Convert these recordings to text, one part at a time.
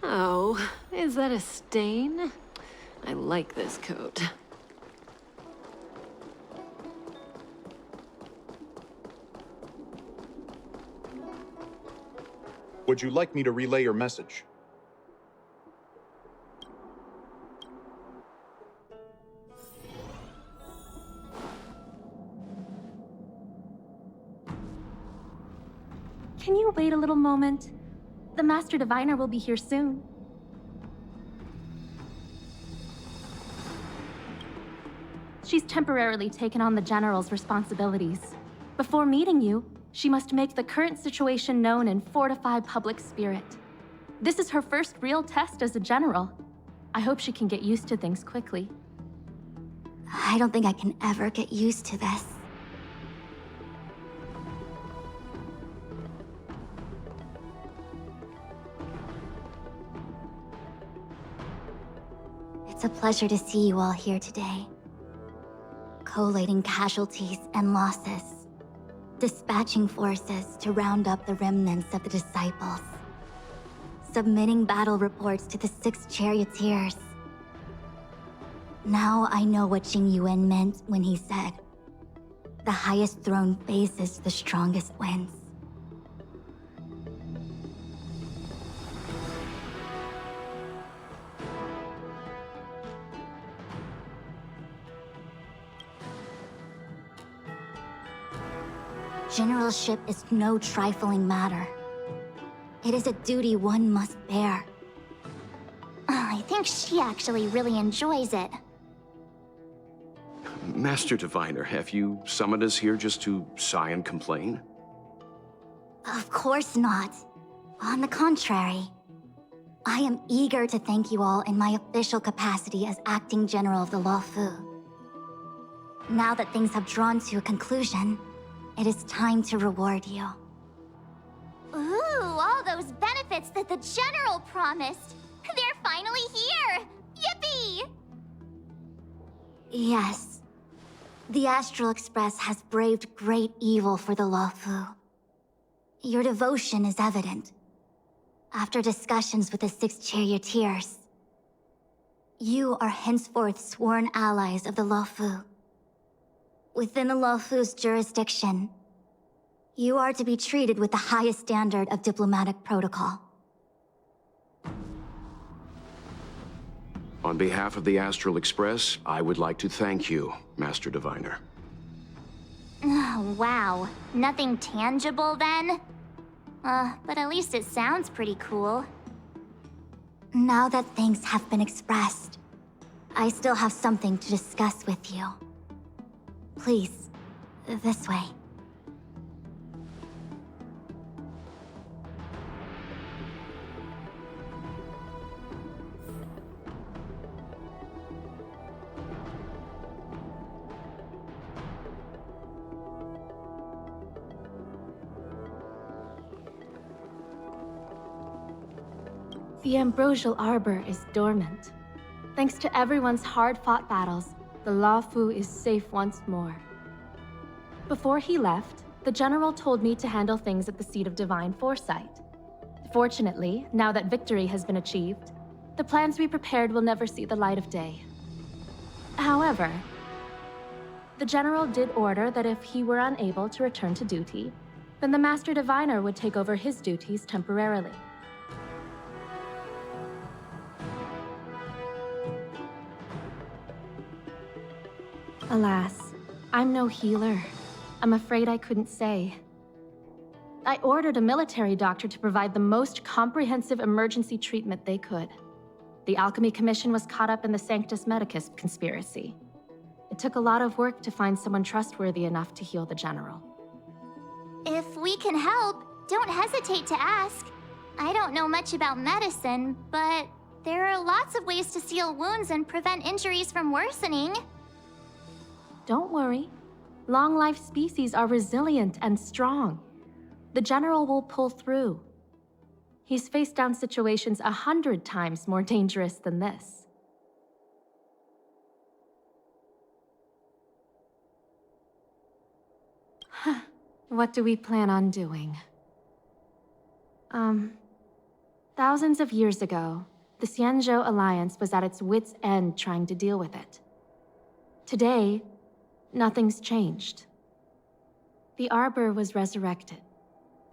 Oh, is that a stain? I like this coat. Would you like me to relay your message? Can you wait a little moment? The Master Diviner will be here soon. She's temporarily taken on the General's responsibilities. Before meeting you, she must make the current situation known and fortify public spirit. This is her first real test as a General. I hope she can get used to things quickly. I don't think I can ever get used to this. It's a pleasure to see you all here today. Collating casualties and losses. Dispatching forces to round up the remnants of the disciples. Submitting battle reports to the 6 charioteers. Now I know what Tingyun meant when he said, "The highest throne faces the strongest wins." Generalship is no trifling matter. It is a duty one must bear. I think she actually really enjoys it. Master Diviner, have you summoned us here just to sigh and complain? Of course not. On the contrary. I am eager to thank you all in my official capacity as Acting General of the Luofu. Now that things have drawn to a conclusion, it is time to reward you. Ooh, all those benefits that the General promised. They're finally here! Yippee! Yes. The Astral Express has braved great evil for the Luofu. Your devotion is evident. After discussions with the 6 charioteers, you are henceforth sworn allies of the Luofu. Within the Luofu's jurisdiction, you are to be treated with the highest standard of diplomatic protocol. On behalf of the Astral Express, I would like to thank you, Master Diviner. Wow, nothing tangible then? But at least it sounds pretty cool. Now that things have been expressed, I still have something to discuss with you. Please, this way. The Ambrosial Arbor is dormant. Thanks to everyone's hard-fought battles, the Luofu is safe once more. Before he left, the General told me to handle things at the Seat of Divine Foresight. Fortunately, now that victory has been achieved, the plans we prepared will never see the light of day. However, the General did order that if he were unable to return to duty, then the Master Diviner would take over his duties temporarily. Alas, I'm no healer. I'm afraid I couldn't say. I ordered a military doctor to provide the most comprehensive emergency treatment they could. The Alchemy Commission was caught up in the Sanctus Medicus conspiracy. It took a lot of work to find someone trustworthy enough to heal the General. If we can help, don't hesitate to ask. I don't know much about medicine, but there are lots of ways to seal wounds and prevent injuries from worsening. Don't worry. Long-life species are resilient and strong. The General will pull through. He's faced down situations 100 times more dangerous than this. What do we plan on doing? Thousands of years ago, the Xianzhou Alliance was at its wit's end trying to deal with it. Today, nothing's changed. The Arbor was resurrected.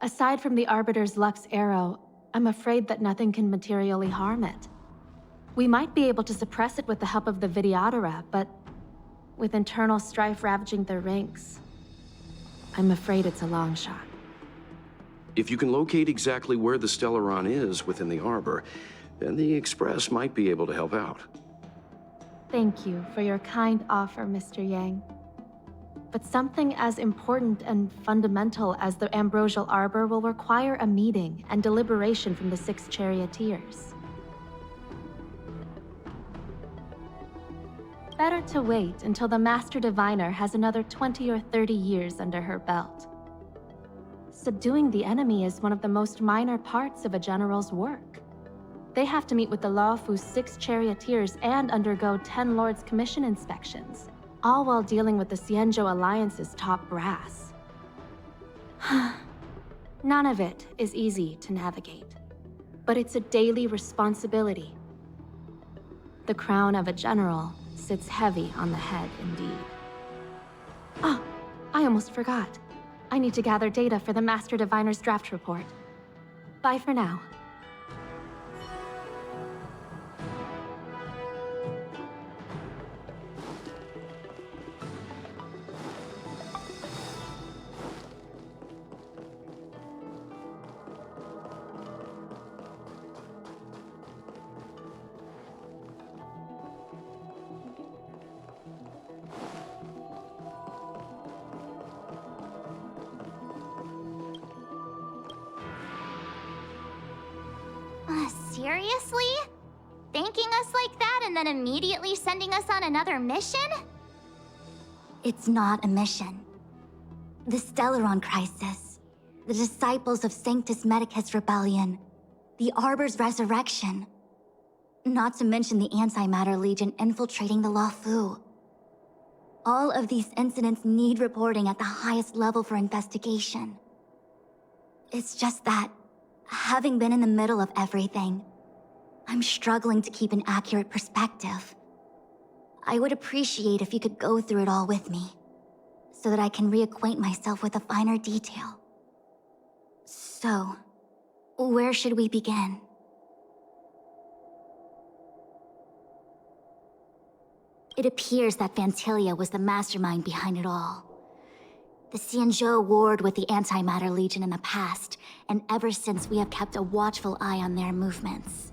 Aside from the Arbiter's Lux arrow, I'm afraid that nothing can materially harm it. We might be able to suppress it with the help of the Videodora, but with internal strife ravaging their ranks, I'm afraid it's a long shot. If you can locate exactly where the Stellaron is within the Arbor, then the Express might be able to help out. Thank you for your kind offer, Mr. Yang. But something as important and fundamental as the Ambrosial Arbor will require a meeting and deliberation from the 6 charioteers. Better to wait until the Master Diviner has another 20 or 30 years under her belt. Subduing the enemy is one of the most minor parts of a general's work. They have to meet with the Luofu's 6 charioteers and undergo 10 Lords' Commission inspections, all while dealing with the Xianzhou Alliance's top brass. None of it is easy to navigate, but it's a daily responsibility. The crown of a general sits heavy on the head indeed. Oh, I almost forgot. I need to gather data for the Master Diviner's draft report. Bye for now. Seriously? Thanking us like that and then immediately sending us on another mission? It's not a mission. The Stellaron Crisis, the Disciples of Sanctus Medicus Rebellion, the Arbor's resurrection. Not to mention the Antimatter Legion infiltrating the Luofu. All of these incidents need reporting at the highest level for investigation. It's just that, having been in the middle of everything, I'm struggling to keep an accurate perspective. I would appreciate if you could go through it all with me, so that I can reacquaint myself with a finer detail. So, where should we begin? It appears that Vantilia was the mastermind behind it all. The Xianzhou warred with the Antimatter Legion in the past, and ever since we have kept a watchful eye on their movements.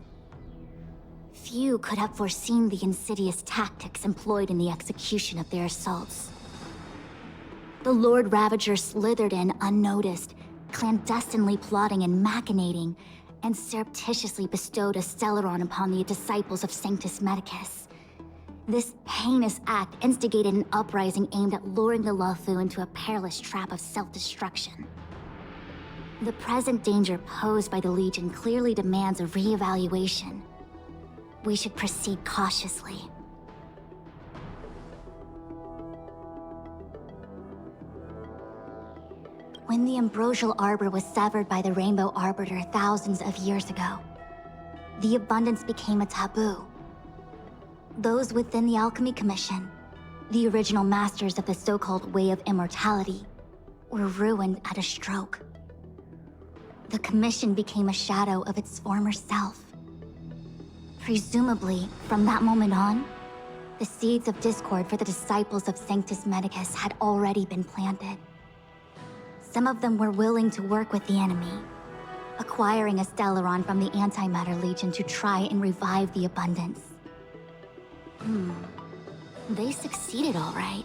Few could have foreseen the insidious tactics employed in the execution of their assaults. The Lord Ravager slithered in unnoticed, clandestinely plotting and machinating, and surreptitiously bestowed a Stellaron upon the disciples of Sanctus Medicus. This heinous act instigated an uprising aimed at luring the Luofu into a perilous trap of self-destruction. The present danger posed by the Legion clearly demands a reevaluation. We should proceed cautiously. When the ambrosial arbor was severed by the Rainbow Arbiter thousands of years ago, the abundance became a taboo. Those within the Alchemy Commission, the original masters of the so-called Way of Immortality, were ruined at a stroke. The Commission became a shadow of its former self. Presumably, from that moment on, the seeds of discord for the disciples of Sanctus Medicus had already been planted. Some of them were willing to work with the enemy, acquiring a Stellaron from the Antimatter Legion to try and revive the abundance. They succeeded all right.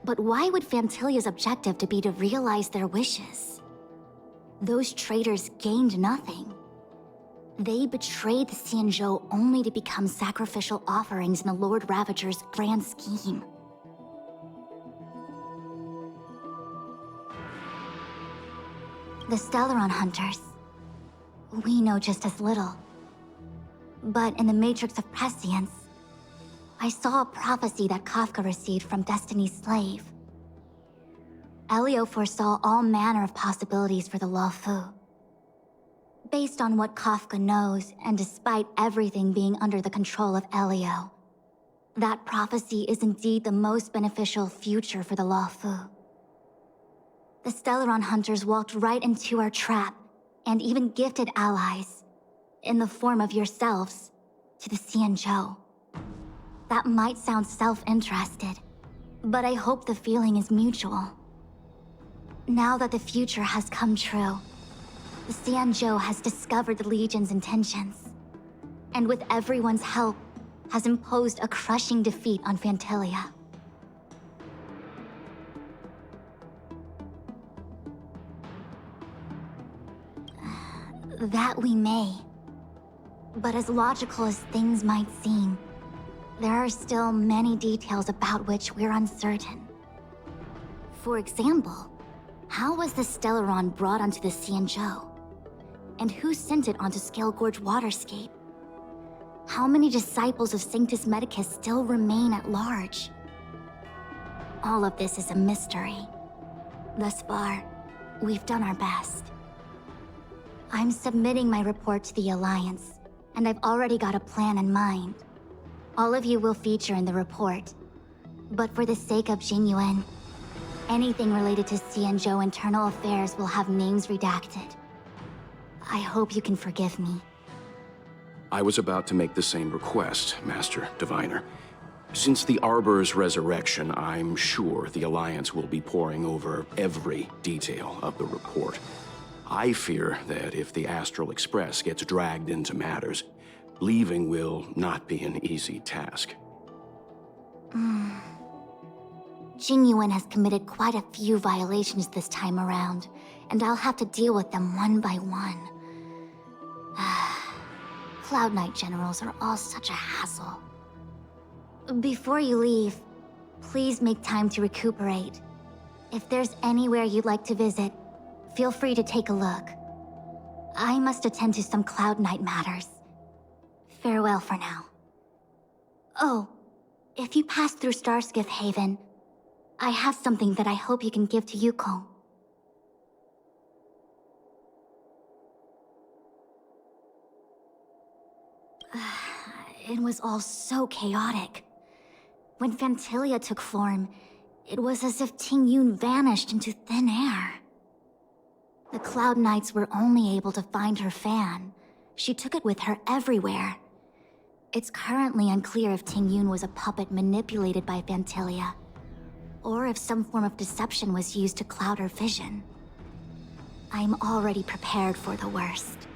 But why would Fantilia's objective to be to realize their wishes? Those traitors gained nothing. They betrayed the Xianzhou only to become sacrificial offerings in the Lord Ravager's grand scheme. The Stellaron Hunters. We know just as little. But in the Matrix of Prescience, I saw a prophecy that Kafka received from Destiny's slave. Elio foresaw all manner of possibilities for the Luofu. Based on what Kafka knows, and despite everything being under the control of Elio, that prophecy is indeed the most beneficial future for the Luofu. The Stellaron Hunters walked right into our trap, and even gifted allies, in the form of yourselves, to the Xianzhou. That might sound self-interested, but I hope the feeling is mutual. Now that the future has come true, the Xianzhou has discovered the Legion's intentions, and with everyone's help, has imposed a crushing defeat on Fantilia. That we may. But as logical as things might seem, there are still many details about which we're uncertain. For example, how was the Stellaron brought onto the Xianzhou? And who sent it onto Scale Gorge Waterscape? How many disciples of Sanctus Medicus still remain at large? All of this is a mystery. Thus far, we've done our best. I'm submitting my report to the Alliance, and I've already got a plan in mind. All of you will feature in the report. But for the sake of Jingyun, anything related to Xianzhou internal affairs will have names redacted. I hope you can forgive me. I was about to make the same request, Master Diviner. Since the Arbor's resurrection, I'm sure the Alliance will be poring over every detail of the report. I fear that if the Astral Express gets dragged into matters, leaving will not be an easy task. Jingyun has committed quite a few violations this time around, and I'll have to deal with them one by one. Cloud Knight generals are all such a hassle. Before you leave, please make time to recuperate. If there's anywhere you'd like to visit, feel free to take a look. I must attend to some Cloud Knight matters. Farewell for now. Oh, if you pass through Starskiff Haven, I have something that I hope you can give to Yukong. It was all so chaotic. When Fantilia took form, it was as if Tingyun vanished into thin air. The Cloud Knights were only able to find her fan. She took it with her everywhere. It's currently unclear if Tingyun was a puppet manipulated by Fantilia, or if some form of deception was used to cloud her vision. I'm already prepared for the worst.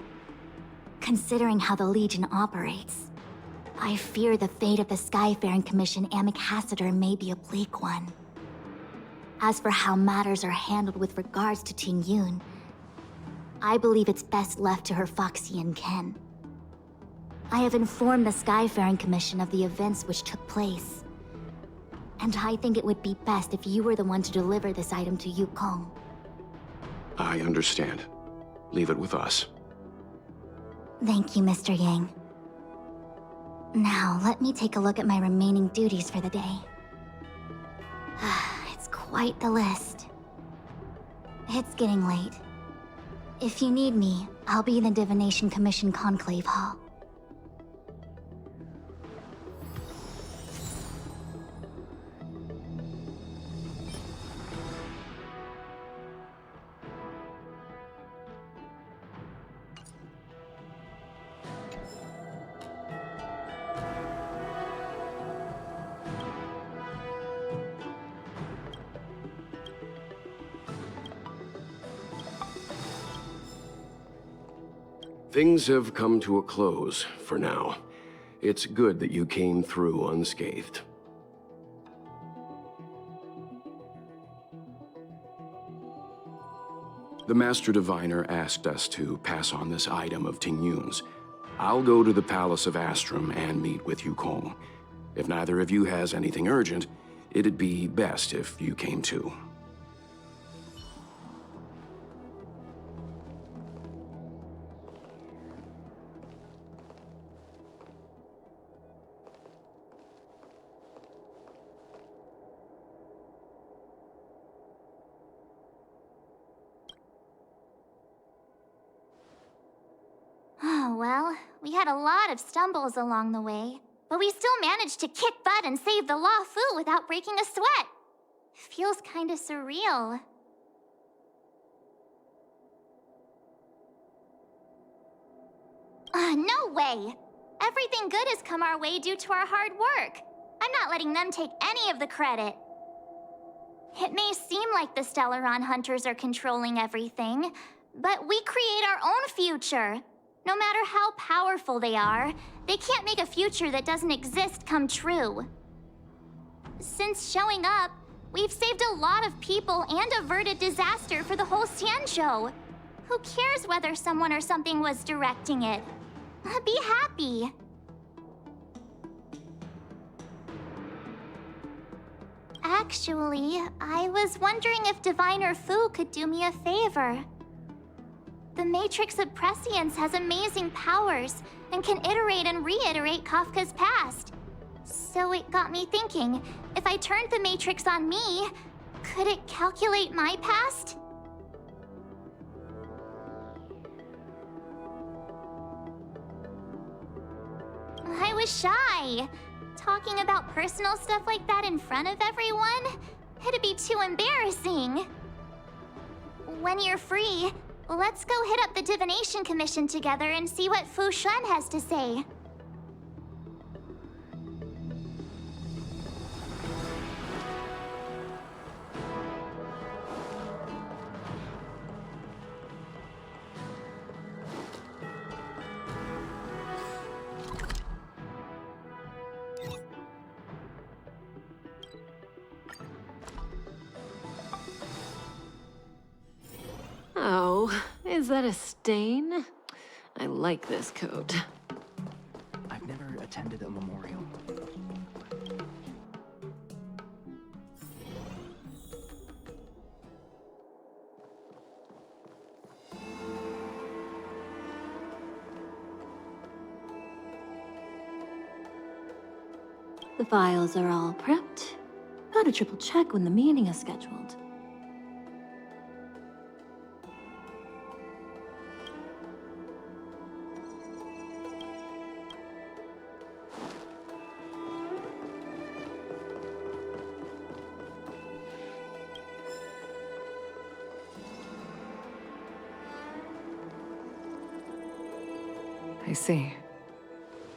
Considering how the Legion operates, I fear the fate of the Skyfaring Commission Ambassador may be a bleak one. As for how matters are handled with regards to Tingyun, I believe it's best left to her Foxian ken. I have informed the Skyfaring Commission of the events which took place, and I think it would be best if you were the one to deliver this item to Yukong. I understand. Leave it with us. Thank you, Mr. Yang. Now, let me take a look at my remaining duties for the day. It's quite the list. It's getting late. If you need me, I'll be in the Divination Commission Conclave Hall. Things have come to a close, for now. It's good that you came through unscathed. The Master Diviner asked us to pass on this item of Tingyun's. I'll go to the Palace of Astrum and meet with Yukong. If neither of you has anything urgent, it'd be best if you came too. Oh, well, we had a lot of stumbles along the way, but we still managed to kick butt and save the Law Fu without breaking a sweat. Feels kinda surreal. No way! Everything good has come our way due to our hard work. I'm not letting them take any of the credit. It may seem like the Stellaron Hunters are controlling everything, but we create our own future. No matter how powerful they are, they can't make a future that doesn't exist come true. Since showing up, we've saved a lot of people and averted disaster for the whole Xianzhou. Who cares whether someone or something was directing it? Be happy. Actually, I was wondering if Diviner Fu could do me a favor. The Matrix of Prescience has amazing powers and can iterate and reiterate Kafka's past. So it got me thinking, if I turned the Matrix on me, could it calculate my past? I was shy. Talking about personal stuff like that in front of everyone? It'd be too embarrassing. When you're free, let's go hit up the Divination Commission together and see what Fu Shen has to say. Oh, is that a stain? I like this coat. I've never attended a memorial. The files are all prepped. Gotta triple check when the meeting is scheduled. I see.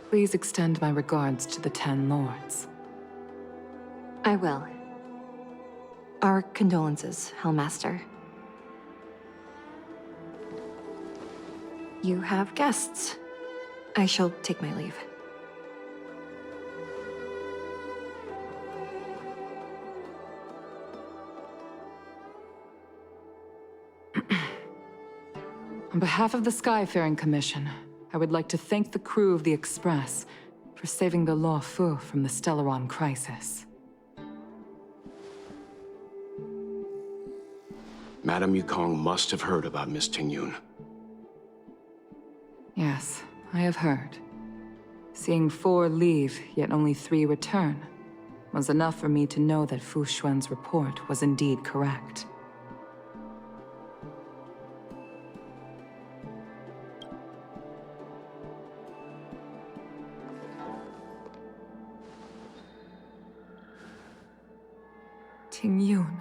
Please extend my regards to the 10 Lords. I will. Our condolences, Hellmaster. You have guests. I shall take my leave. On behalf of the Skyfaring Commission, I would like to thank the crew of the Express for saving the Law Fu from the Stellaron crisis. Madame Yukong must have heard about Miss Tingyun. Yes, I have heard. Seeing 4 leave, yet only 3 return, was enough for me to know that Fu Xuan's report was indeed correct. Tingyun.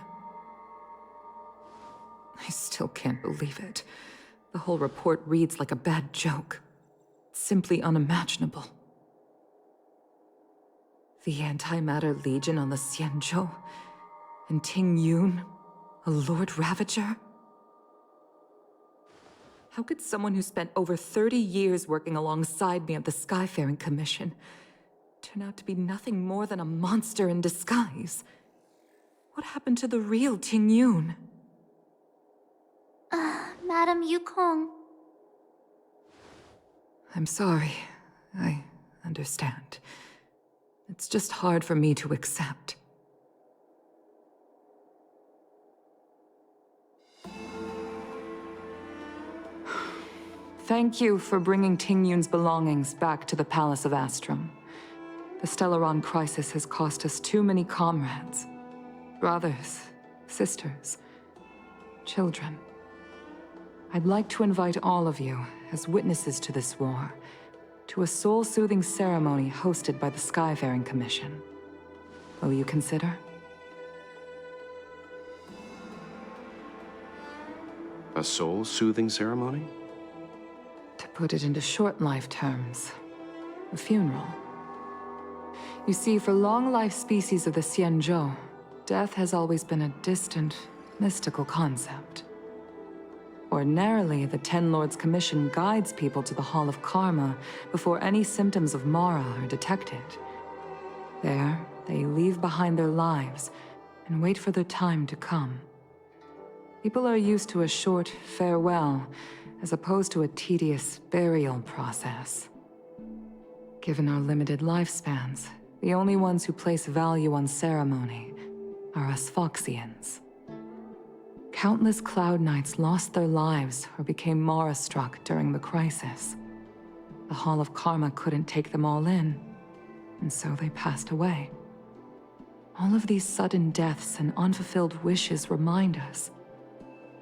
I still can't believe it. The whole report reads like a bad joke. It's simply unimaginable. The Antimatter Legion on the Xianzhou, and Tingyun, a Lord Ravager? How could someone who spent over 30 years working alongside me at the Skyfaring Commission turn out to be nothing more than a monster in disguise? What happened to the real Tingyun? Madam Yukong. I'm sorry. I understand. It's just hard for me to accept. Thank you for bringing Tingyun's belongings back to the Palace of Astrum. The Stellaron crisis has cost us too many comrades. Brothers, sisters, children. I'd like to invite all of you, as witnesses to this war, to a soul-soothing ceremony hosted by the Skyfaring Commission. Will you consider? A soul-soothing ceremony? To put it into short-life terms, a funeral. You see, for long-life species of the Xianzhou, death has always been a distant, mystical concept. Ordinarily, the Ten Lords Commission guides people to the Hall of Karma before any symptoms of Mara are detected. There, they leave behind their lives and wait for their time to come. People are used to a short farewell, as opposed to a tedious burial process. Given our limited lifespans, the only ones who place value on ceremony are us Foxians. Countless Cloud Knights lost their lives or became Mara-struck during the crisis. The Hall of Karma couldn't take them all in, and so they passed away. All of these sudden deaths and unfulfilled wishes remind us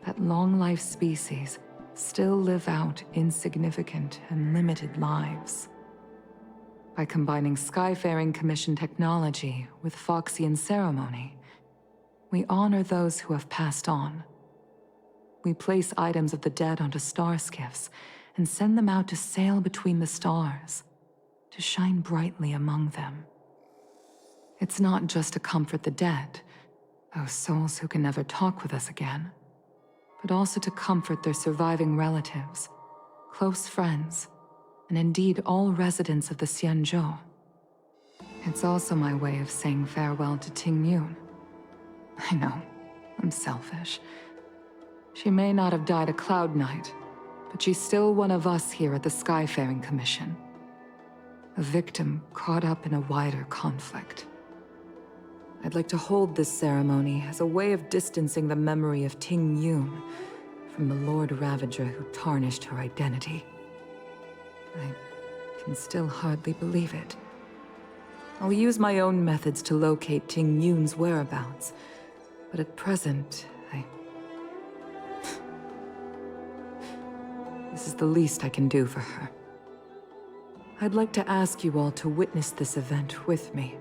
that long-life species still live out insignificant and limited lives. By combining Skyfaring Commission technology with Foxian ceremony, we honor those who have passed on. We place items of the dead onto star skiffs and send them out to sail between the stars, to shine brightly among them. It's not just to comfort the dead, those souls who can never talk with us again, but also to comfort their surviving relatives, close friends, and indeed all residents of the Xianzhou. It's also my way of saying farewell to Tingyun. I know, I'm selfish. She may not have died a Cloud Knight, but she's still one of us here at the Skyfaring Commission. A victim caught up in a wider conflict. I'd like to hold this ceremony as a way of distancing the memory of Tingyun from the Lord Ravager who tarnished her identity. I can still hardly believe it. I'll use my own methods to locate Tingyun's whereabouts, but at present, This is the least I can do for her. I'd like to ask you all to witness this event with me.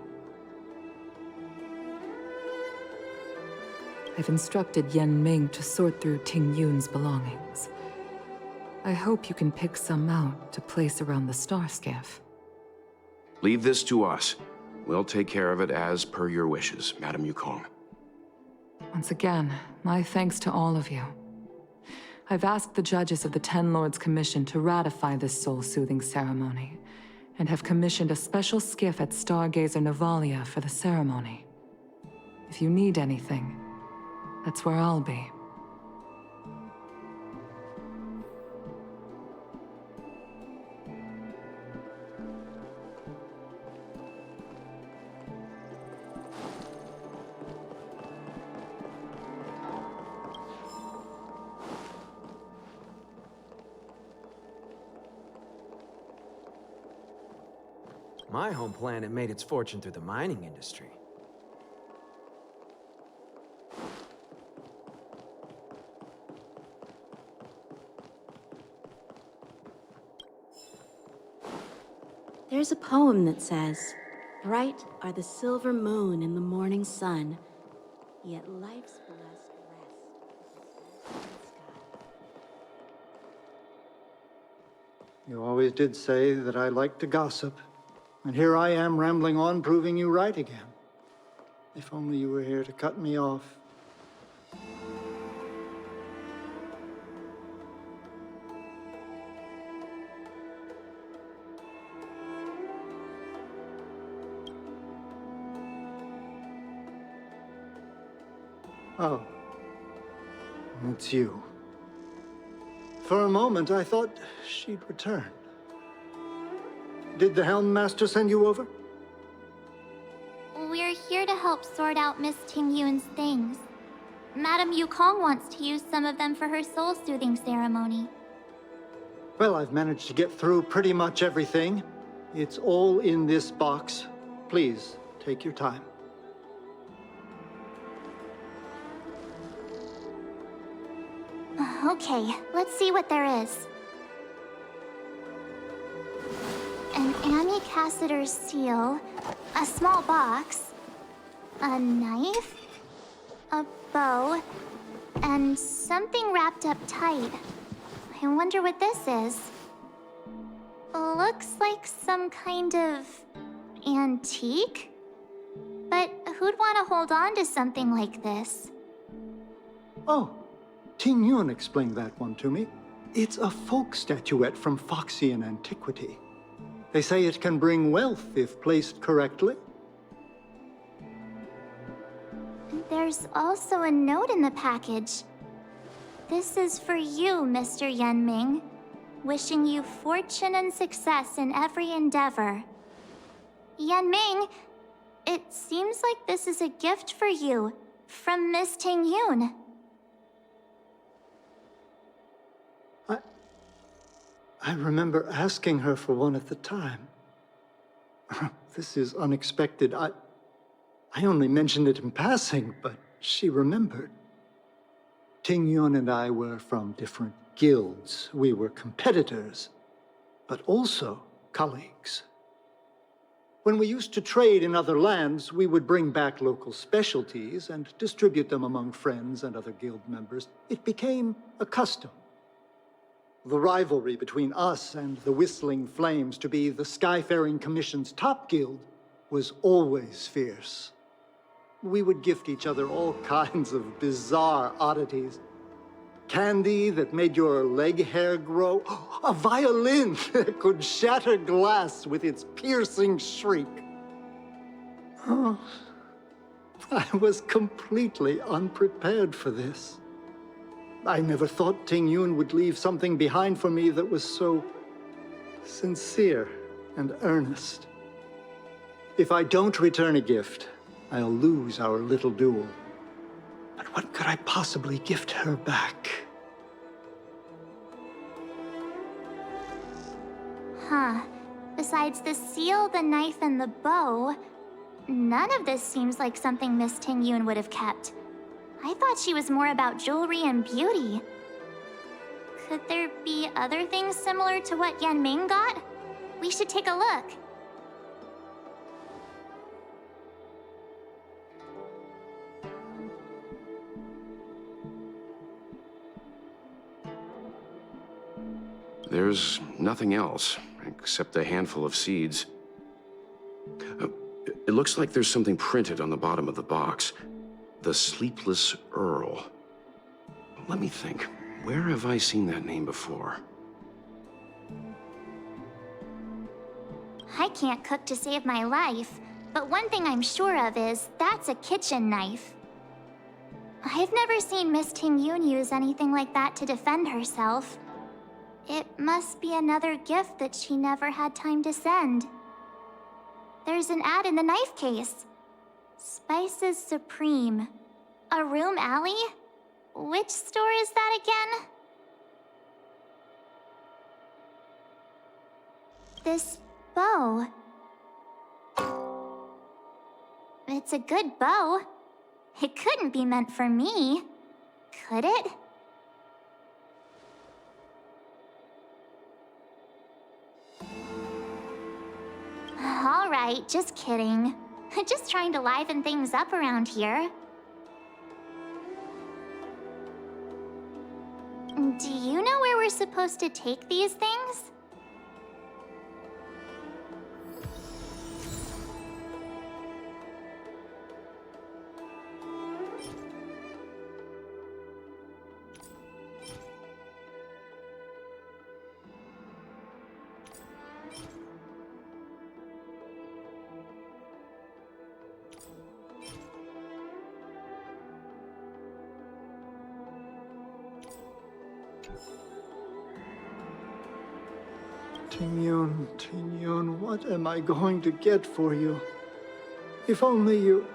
I've instructed Yen Ming to sort through Tingyun's belongings. I hope you can pick some out to place around the star skiff. Leave this to us. We'll take care of it as per your wishes, Madam Yukong. Once again, my thanks to all of you. I've asked the judges of the Ten Lords Commission to ratify this soul-soothing ceremony, and have commissioned a special skiff at Stargazer Navalia for the ceremony. If you need anything, that's where I'll be. My home planet made its fortune through the mining industry. There's a poem that says, "Bright are the silver moon and the morning sun, yet life's blessed rest is the sky." You always did say that I like to gossip. And here I am rambling on, proving you right again. If only you were here to cut me off. Oh. It's you. For a moment, I thought she'd returned. Did the Helm Master send you over? We're here to help sort out Miss Tingyun's things. Madame Yukong wants to use some of them for her soul-soothing ceremony. Well, I've managed to get through pretty much everything. It's all in this box. Please, take your time. Okay, let's see what there is. An Amicassator's seal, a small box, a knife, a bow, and something wrapped up tight. I wonder what this is. Looks like some kind of antique? But who'd want to hold on to something like this? Oh, Tingyun explained that one to me. It's a folk statuette from Foxian antiquity. They say it can bring wealth if placed correctly. There's also a note in the package. This is for you, Mr. Yenming. Wishing you fortune and success in every endeavor. Yenming, it seems like this is a gift for you from Miss Tingyun. I remember asking her for one at the time. This is unexpected. I only mentioned it in passing, but she remembered. Tingyun and I were from different guilds. We were competitors, but also colleagues. When we used to trade in other lands, we would bring back local specialties and distribute them among friends and other guild members. It became a custom. The rivalry between us and the Whistling Flames to be the Skyfaring Commission's top guild was always fierce. We would gift each other all kinds of bizarre oddities. Candy that made your leg hair grow. A violin that could shatter glass with its piercing shriek. Oh, I was completely unprepared for this. I never thought Tingyun would leave something behind for me that was so sincere and earnest. If I don't return a gift, I'll lose our little duel. But what could I possibly gift her back? Huh. Besides the seal, the knife, and the bow, none of this seems like something Miss Tingyun would have kept. I thought she was more about jewelry and beauty. Could there be other things similar to what Yenming got? We should take a look. There's nothing else, except a handful of seeds. It looks like there's something printed on the bottom of the box. The Sleepless Earl. Let me think. Where have I seen that name before? I can't cook to save my life, but one thing I'm sure of is that's a kitchen knife. I've never seen Miss Tingyun use anything like that to defend herself. It must be another gift that she never had time to send. There's an ad in the knife case. Spices Supreme. A room alley? Which store is that again? This bow. It's a good bow. It couldn't be meant for me, could it? All right, just kidding. Just trying to liven things up around here. Do you know where we're supposed to take these things? Tingyun, Tingyun, what am I going to get for you? If only you...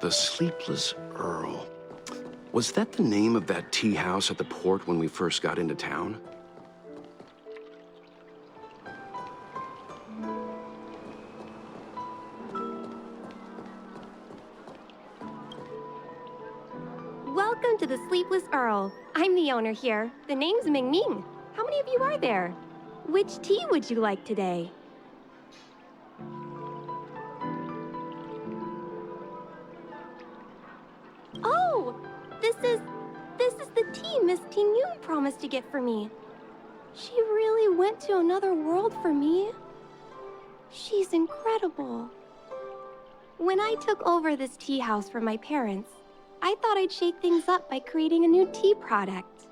The Sleepless Earl. Was that the name of that tea house at the port when we first got into town? Welcome to the Sleepless Earl. I'm the owner here. The name's Ming Ming. How many of you are there? Which tea would you like today? Oh, this is the tea Miss Tingyun promised to get for me. She really went to another world for me. She's incredible. When I took over this tea house from my parents, I thought I'd shake things up by creating a new tea product.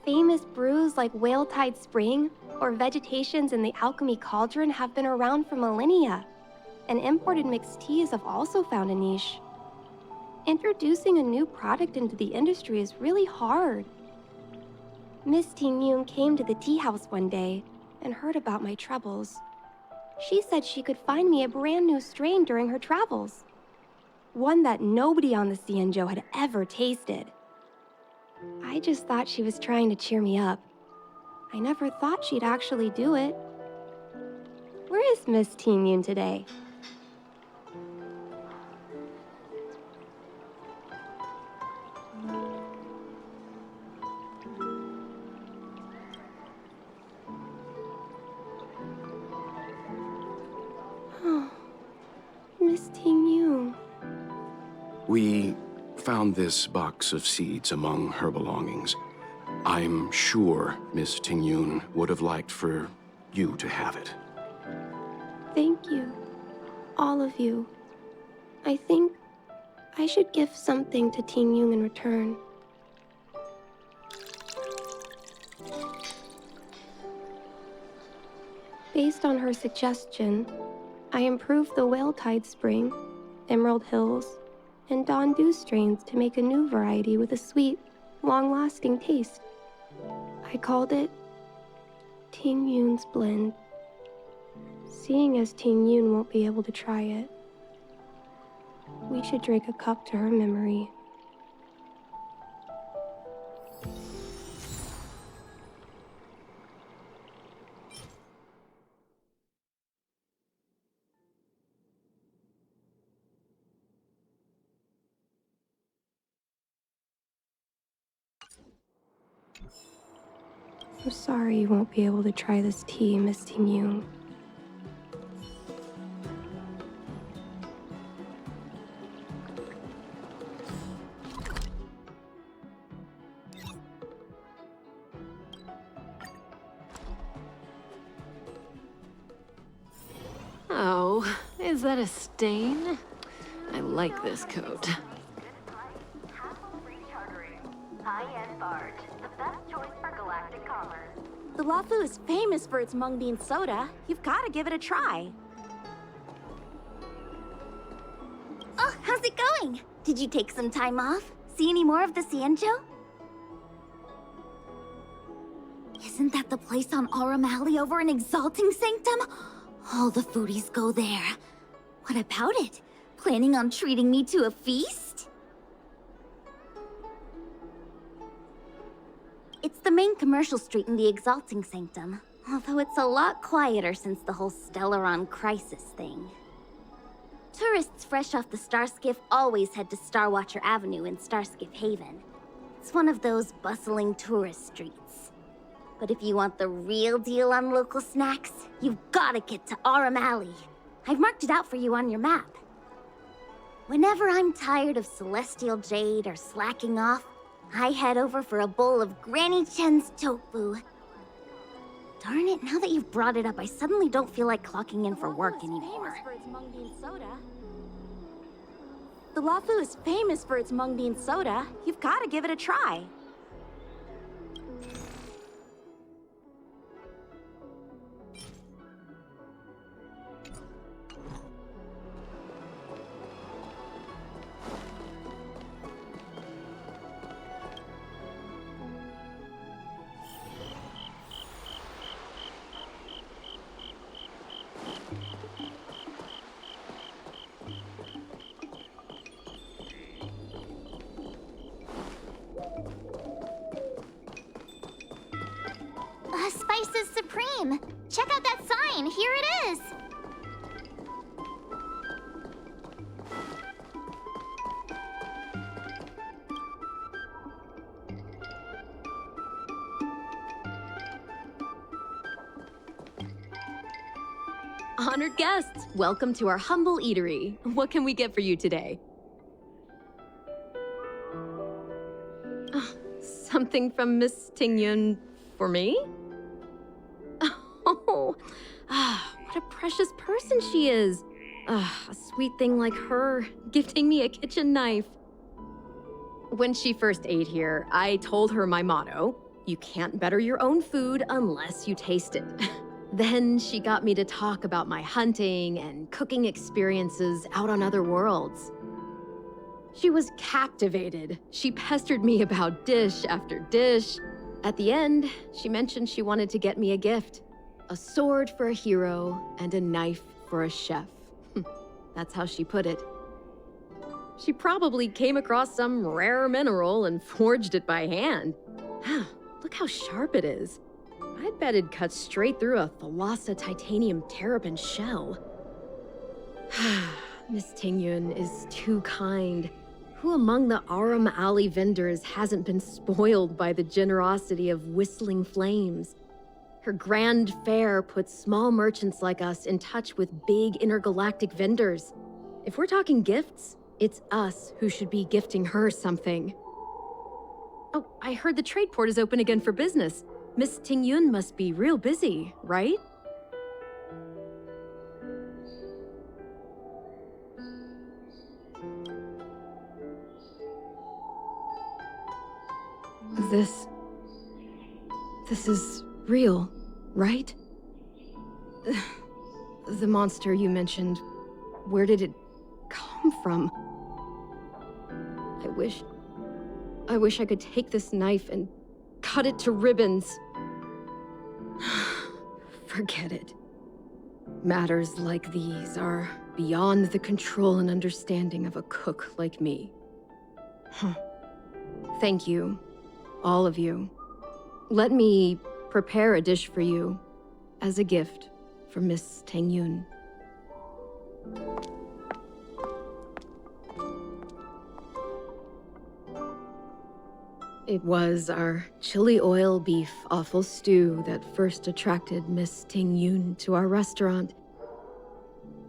Famous brews like Whale Tide Spring or Vegetations in the Alchemy Cauldron have been around for millennia, and imported mixed teas have also found a niche. Introducing a new product into the industry is really hard. Miss Tingyun came to the tea house one day and heard about my troubles. She said she could find me a brand new strain during her travels. One that nobody on the Xianzhou had ever tasted. I just thought she was trying to cheer me up. I never thought she'd actually do it. Where is Miss Tingyun today? Miss Tingyun. We found this box of seeds among her belongings. I'm sure Miss Tingyun would have liked for you to have it. Thank you. All of you. I think I should give something to Tingyun in return. Based on her suggestion, I improved the Whale Tide Spring, Emerald Hills, and Dawn Dew strains to make a new variety with a sweet, long-lasting taste. I called it Tingyun's Blend. Seeing as Tingyun won't be able to try it, we should drink a cup to her memory. I'm sorry you won't be able to try this tea, Miss Tingyun. Oh, is that a stain? I like this coat. High-end barge, the best choice for galactic commerce. The Lafu is famous for its mung bean soda. You've got to give it a try. Oh, how's it going? Did you take some time off? See any more of the Xianzhou? Isn't that the place on Aurum Alley over in Exalting Sanctum? All the foodies go there. What about it? Planning on treating me to a feast? It's the main commercial street in the Exalting Sanctum, although it's a lot quieter since the whole Stellaron crisis thing. Tourists fresh off the Starskiff always head to Starwatcher Avenue in Starskiff Haven. It's one of those bustling tourist streets. But if you want the real deal on local snacks, you've gotta get to Aurum Alley. I've marked it out for you on your map. Whenever I'm tired of Celestial Jade or slacking off, I head over for a bowl of Granny Chen's tofu. Darn it, now that you've brought it up, I suddenly don't feel like clocking in for work anymore. The Lafu is famous for its mung bean soda. You've got to give it a try. Spices Supreme! Check out that sign! Here it is! Honored guests, welcome to our humble eatery. What can we get for you today? Something from Miss Tingyun for me? Oh, what a precious person she is. A sweet thing like her, gifting me a kitchen knife. When she first ate here, I told her my motto: you can't better your own food unless you taste it. Then she got me to talk about my hunting and cooking experiences out on other worlds. She was captivated. She pestered me about dish after dish. At the end, she mentioned she wanted to get me a gift. A sword for a hero and a knife for a chef. That's how she put it. She probably came across some rare mineral and forged it by hand. Look how sharp it is. I bet it'd cut straight through a Thalassa titanium terrapin shell. Miss Tingyun is too kind. Who among the Aurum Alley vendors hasn't been spoiled by the generosity of whistling flames? Her grand fare puts small merchants like us in touch with big intergalactic vendors. If we're talking gifts, it's us who should be gifting her something. Oh, I heard the trade port is open again for business. Miss Tingyun must be real busy, right? This is real, right? The monster you mentioned, where did it come from? I wish I could take this knife and cut it to ribbons. Forget it. Matters like these are beyond the control and understanding of a cook like me. Thank you, all of you. Let me prepare a dish for you as a gift from Miss Tingyun. It was our chili oil beef offal stew that first attracted Miss Tingyun to our restaurant.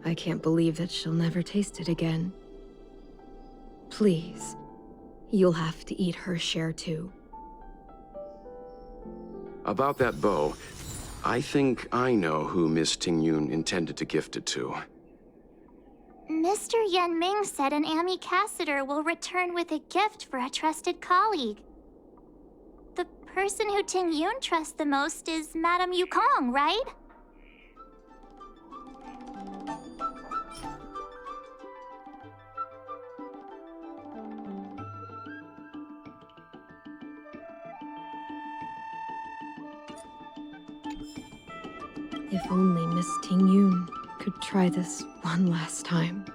I can't believe that she'll never taste it again. Please, you'll have to eat her share too. About that bow, I think I know who Miss Tingyun intended to gift it to. Mr. Yan Ming said an ambassador will return with a gift for a trusted colleague. The person who Tingyun trusts the most is Madame Yukong, right? If only Miss Tingyun could try this one last time.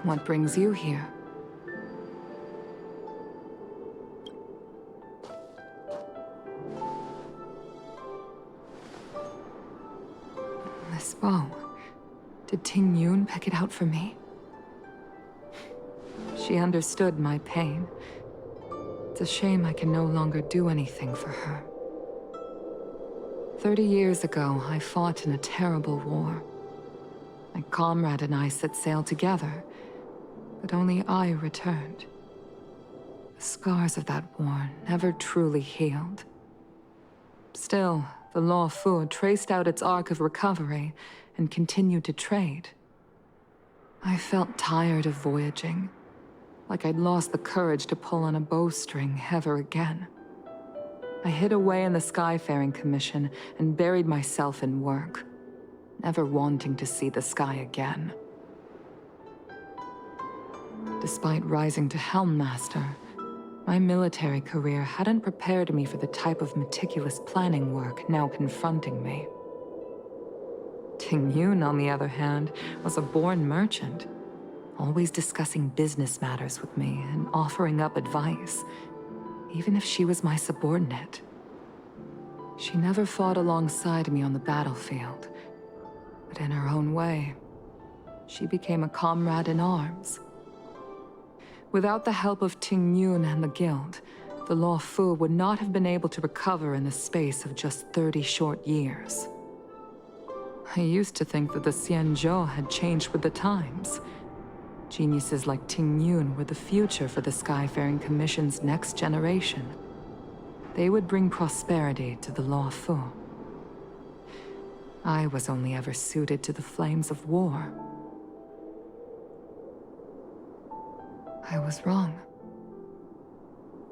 What brings you here? This bow. Did Tingyun pick it out for me? She understood my pain. It's a shame I can no longer do anything for her. 30 years ago, I fought in a terrible war. My comrade and I set sail together, but only I returned. The scars of that war never truly healed. Still, the Law Fu traced out its arc of recovery and continued to trade. I felt tired of voyaging, like I'd lost the courage to pull on a bowstring ever again. I hid away in the Skyfaring Commission and buried myself in work, never wanting to see the sky again. Despite rising to Helm Master, my military career hadn't prepared me for the type of meticulous planning work now confronting me. Tingyun, on the other hand, was a born merchant, always discussing business matters with me and offering up advice, even if she was my subordinate. She never fought alongside me on the battlefield, but in her own way, she became a comrade in arms. Without the help of Tingyun and the Guild, the Law Fu would not have been able to recover in the space of just 30 short years. I used to think that the Xianzhou had changed with the times. Geniuses like Tingyun were the future for the Skyfaring Commission's next generation. They would bring prosperity to the Law Fu. I was only ever suited to the flames of war. I was wrong.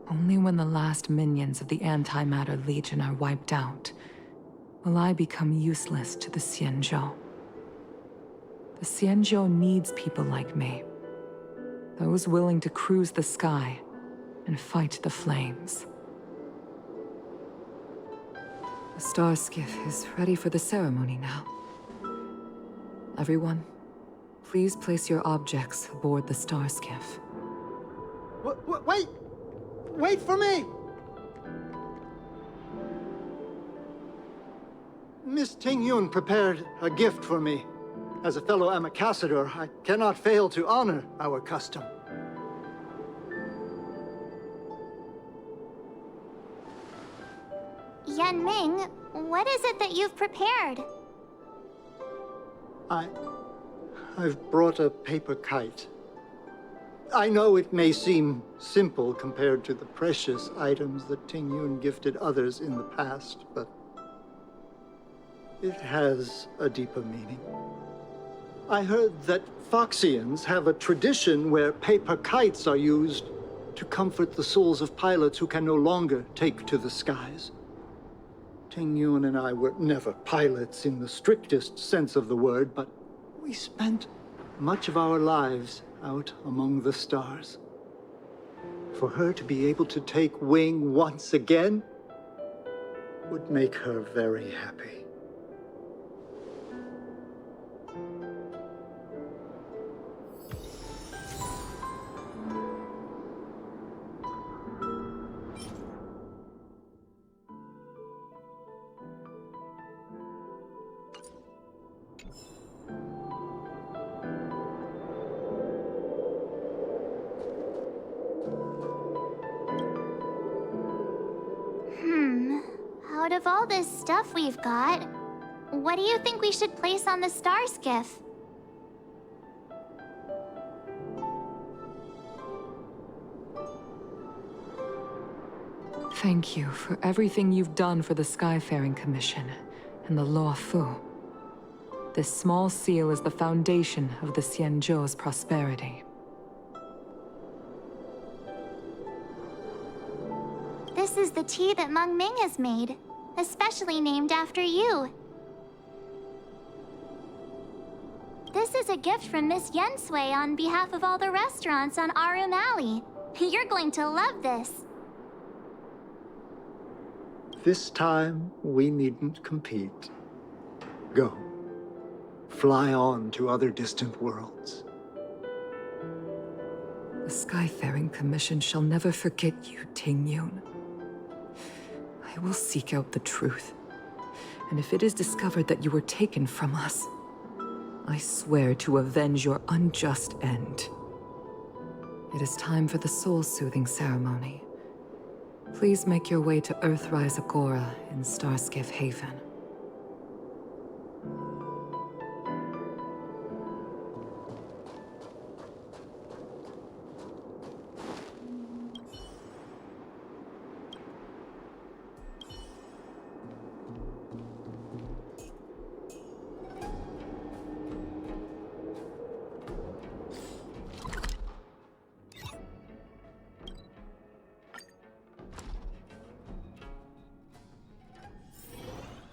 Only when the last minions of the Antimatter Legion are wiped out will I become useless to the Xianzhou. The Xianzhou needs people like me. Those willing to cruise the sky and fight the flames. The star skiff is ready for the ceremony now. Everyone, please place your objects aboard the star skiff. Wait! Wait for me! Miss Tingyun prepared a gift for me. As a fellow ambassador, I cannot fail to honor our custom. Yanming, what is it that you've prepared? I've brought a paper kite. I know it may seem simple compared to the precious items that Tingyun gifted others in the past, but it has a deeper meaning. I heard that Foxians have a tradition where paper kites are used to comfort the souls of pilots who can no longer take to the skies. Tingyun and I were never pilots in the strictest sense of the word, but we spent much of our lives out among the stars. For her to be able to take wing once again would make her very happy. Out of all this stuff we've got, what do you think we should place on the star skiff? Thank you for everything you've done for the Skyfaring Commission and the Law Fu. This small seal is the foundation of the Xianzhou's prosperity. This is the tea that Meng Ming has made, especially named after you. This is a gift from Miss Yensui on behalf of all the restaurants on Arum Alley. You're going to love this. This time, we needn't compete. Go. Fly on to other distant worlds. The Skyfaring Commission shall never forget you, Tingyun. I will seek out the truth. And if it is discovered that you were taken from us, I swear to avenge your unjust end. It is time for the soul-soothing ceremony. Please make your way to Earthrise Agora in Starskiff Haven.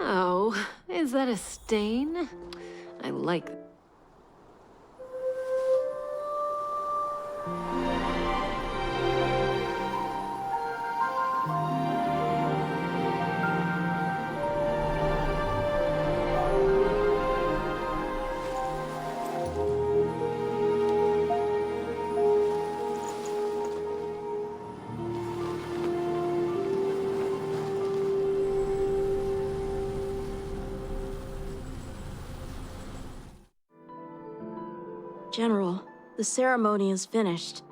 Oh, is that a stain? I like that. General, the ceremony is finished.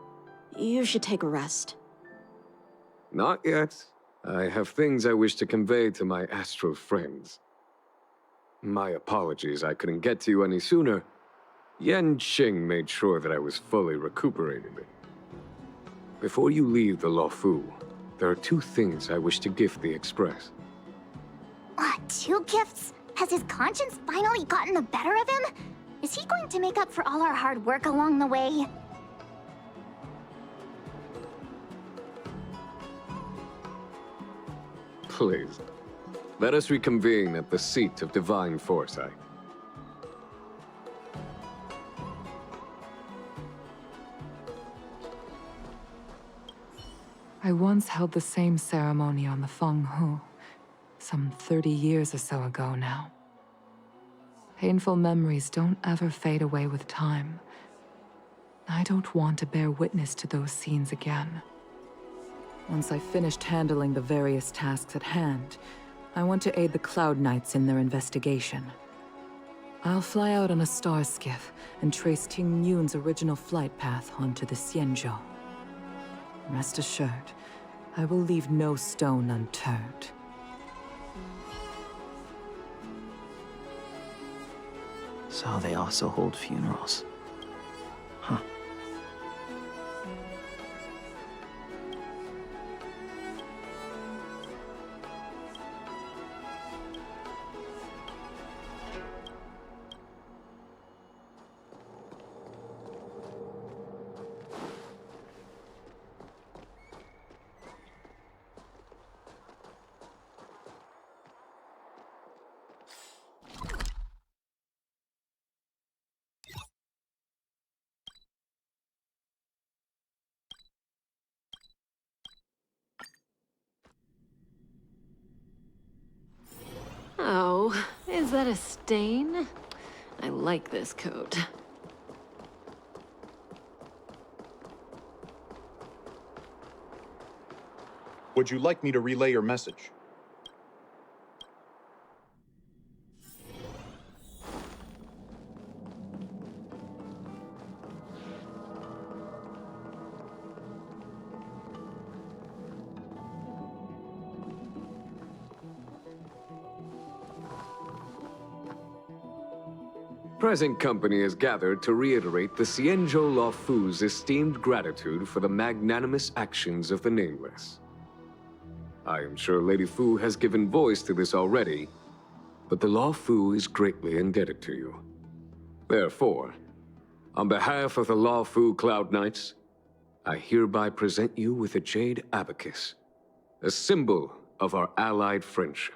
You should take a rest. Not yet. I have things I wish to convey to my astral friends. My apologies, I couldn't get to you any sooner. Yen Qing made sure that I was fully recuperated. Before you leave the Luofu, there are two things I wish to gift the Express. Two gifts? Has his conscience finally gotten the better of him? Is he going to make up for all our hard work along the way? Please, let us reconvene at the seat of divine foresight. I once held the same ceremony on the Fenghu, some 30 years or so ago now. Painful memories don't ever fade away with time. I don't want to bear witness to those scenes again. Once I've finished handling the various tasks at hand, I want to aid the Cloud Knights in their investigation. I'll fly out on a star skiff and trace Tingyun's original flight path onto the Xianzhou. Rest assured, I will leave no stone unturned. So they also hold funerals. Huh. Oh, is that a stain? I like this coat. Would you like me to relay your message? Present company is gathered to reiterate the Xianzhou Luofu's esteemed gratitude for the magnanimous actions of the Nameless. I am sure Lady Fu has given voice to this already, but the Luofu is greatly indebted to you. Therefore, on behalf of the Luofu Cloud Knights, I hereby present you with a jade abacus, a symbol of our allied friendship.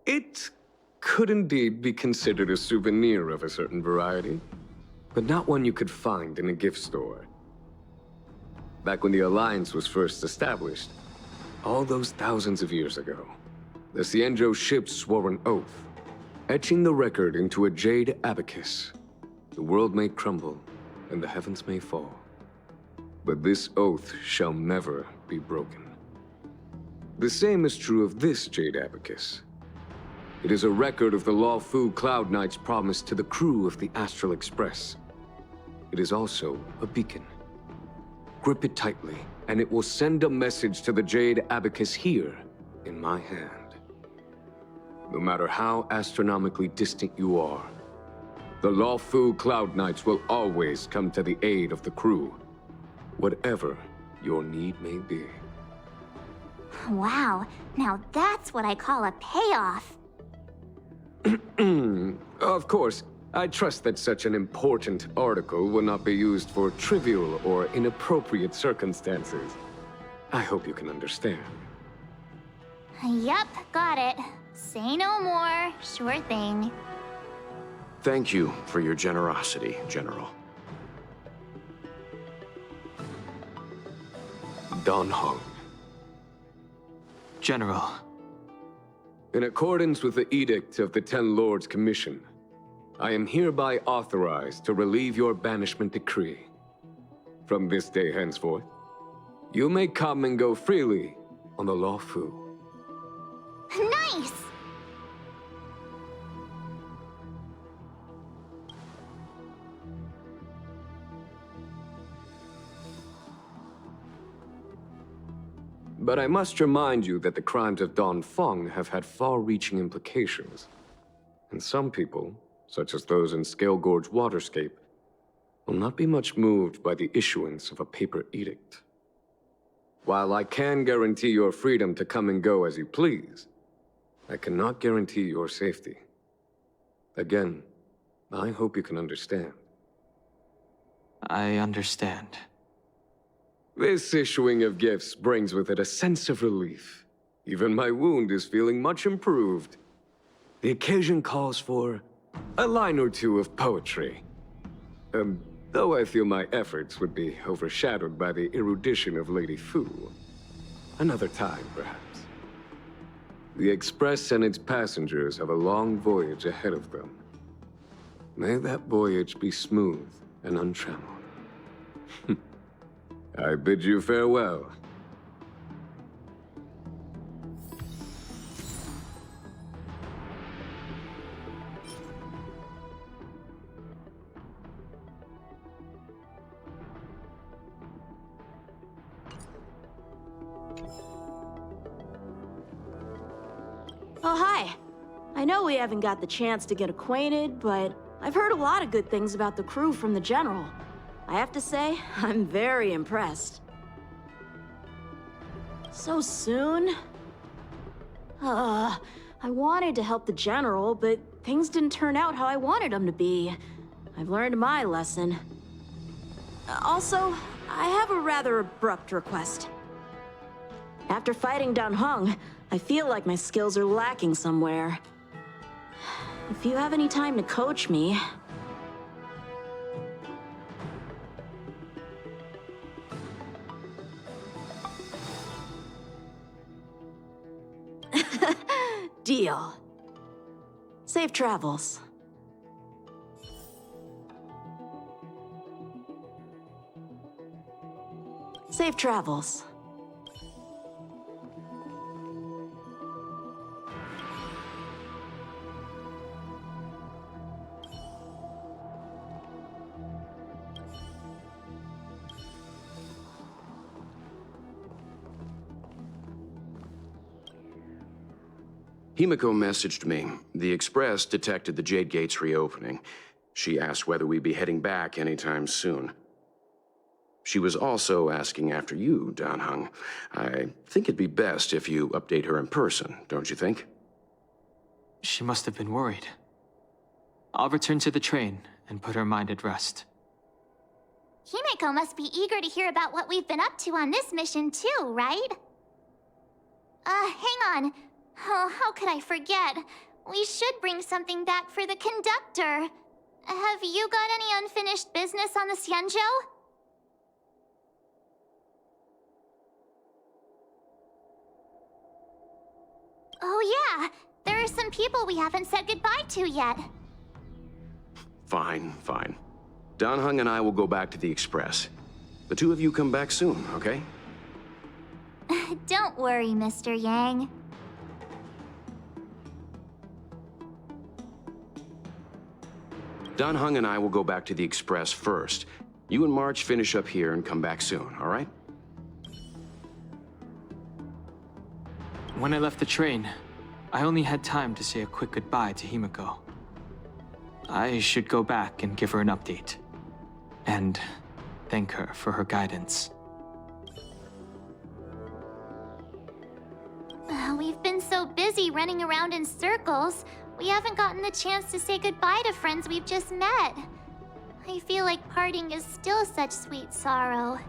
It could indeed be considered a souvenir of a certain variety, but not one you could find in a gift store. Back when the Alliance was first established, all those thousands of years ago, the Xianzhou ships swore an oath, etching the record into a jade abacus. The world may crumble, and the heavens may fall, but this oath shall never be broken. The same is true of this jade abacus. It is a record of the Luofu Cloud Knight's promise to the crew of the Astral Express. It is also a beacon. Grip it tightly, and it will send a message to the Jade Abacus here, in my hand. No matter how astronomically distant you are, the Luofu Cloud Knights will always come to the aid of the crew, whatever your need may be. Wow, now that's what I call a payoff. Of course, I trust that such an important article will not be used for trivial or inappropriate circumstances. I hope you can understand. Yep, got it. Say no more. Sure thing. Thank you for your generosity, General. Don Hong. General. In accordance with the Edict of the Ten Lords Commission, I am hereby authorized to relieve your banishment decree. From this day henceforth, you may come and go freely on the Luofu. Nice! But I must remind you that the crimes of Dongfeng have had far-reaching implications. And some people, such as those in Scale Gorge Waterscape, will not be much moved by the issuance of a paper edict. While I can guarantee your freedom to come and go as you please, I cannot guarantee your safety. Again, I hope you can understand. I understand. This issuing of gifts brings with it a sense of relief. Even my wound is feeling much improved. The occasion calls for a line or two of poetry. Though I feel my efforts would be overshadowed by the erudition of Lady Fu. Another time, perhaps. The Express and its passengers have a long voyage ahead of them. May that voyage be smooth and untrammeled. I bid you farewell. Oh, hi. I know we haven't got the chance to get acquainted, but I've heard a lot of good things about the crew from the General. I have to say, I'm very impressed. So soon? I wanted to help the General, but things didn't turn out how I wanted them to be. I've learned my lesson. Also, I have a rather abrupt request. After fighting Dan Heng, I feel like my skills are lacking somewhere. If you have any time to coach me... Deal. Safe travels. Safe travels. Himiko messaged me. The Express detected the Jade Gate's reopening. She asked whether we'd be heading back anytime soon. She was also asking after you, Dan Heng. I think it'd be best if you update her in person, don't you think? She must have been worried. I'll return to the train and put her mind at rest. Himeko must be eager to hear about what we've been up to on this mission too, right? Hang on. Oh, how could I forget? We should bring something back for the conductor. Have you got any unfinished business on the Xianzhou? Oh yeah, there are some people we haven't said goodbye to yet. Fine, fine. Dan Heng and I will go back to the Express. The two of you come back soon, okay? Don't worry, Mr. Yang. Dan Heng and I will go back to the Express first. You and March finish up here and come back soon, all right? When I left the train, I only had time to say a quick goodbye to Himiko. I should go back and give her an update. And thank her for her guidance. We've been so busy running around in circles, we haven't gotten the chance to say goodbye to friends we've just met. I feel like parting is still such sweet sorrow.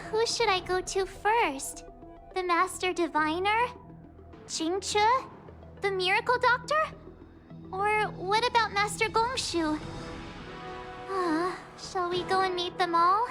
Who should I go to first? The Master Diviner? Jingche? The Miracle Doctor? Or what about Master Gongshu? Shall we go and meet them all?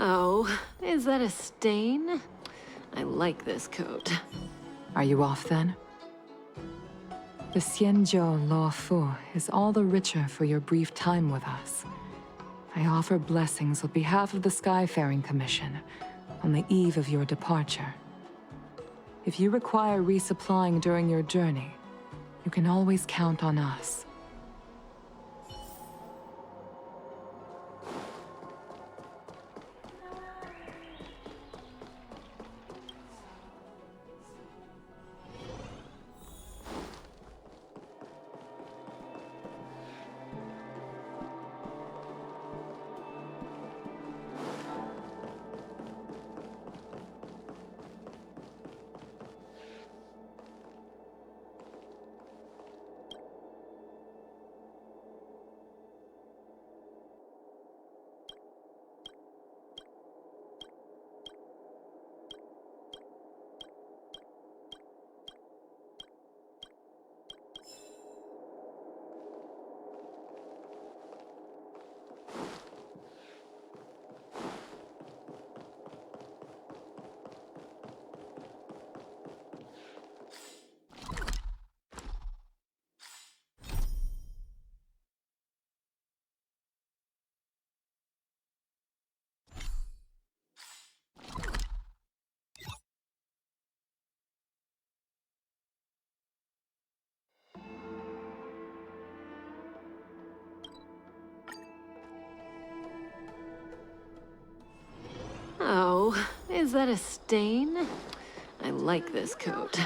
Oh, is that a stain? I like this coat. Are you off then? The Xianzhou Luofu is all the richer for your brief time with us. I offer blessings on behalf of the Skyfaring Commission on the eve of your departure. If you require resupplying during your journey, you can always count on us. Oh, is that a stain? I like this coat.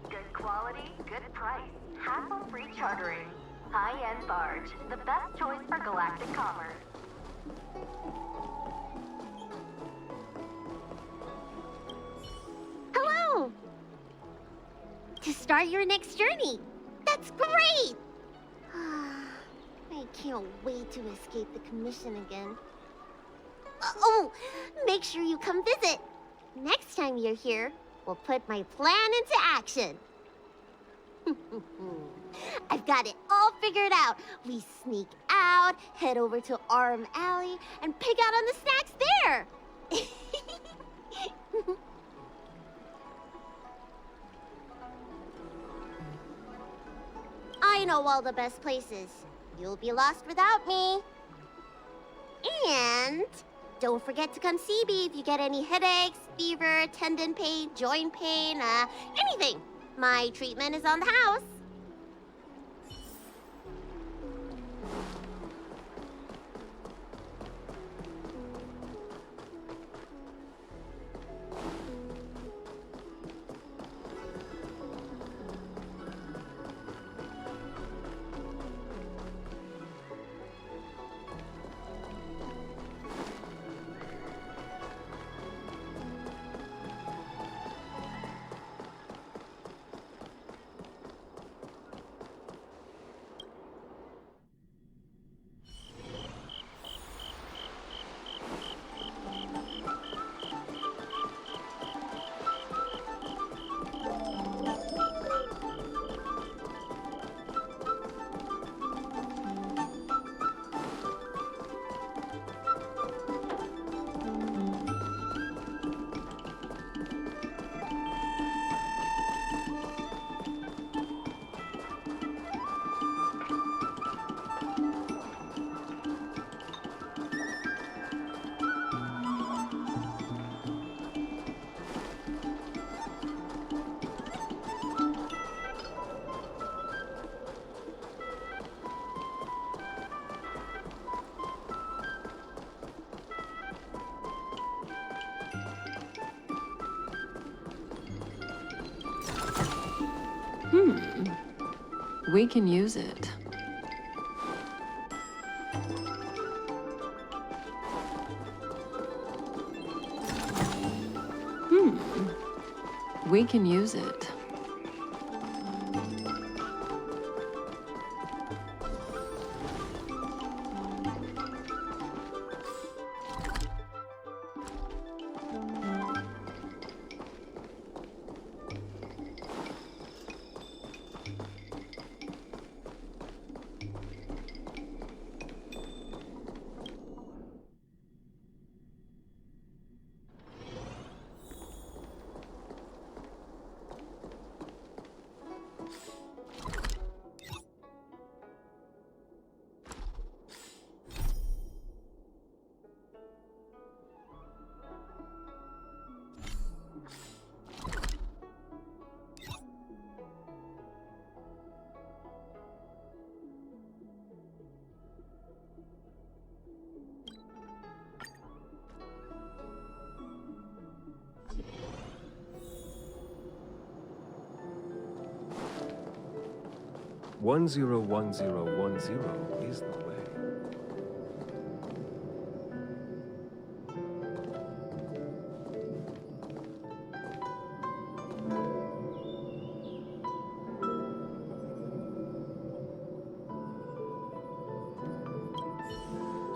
Good quality, good price. Hassle-free chartering. High-end barge. The best choice for galactic commerce. Hello! To start your next journey. That's great! I can't wait to escape the commission again. Oh, make sure you come visit. Next time you're here, we'll put my plan into action. I've got it all figured out. We sneak out, head over to Arm Alley, and pick out on the snacks there. I know all the best places. You'll be lost without me. And don't forget to come see me if you get any headaches, fever, tendon pain, joint pain, anything. My treatment is on the house. We can use it. We can use it. One zero 1010 is the way.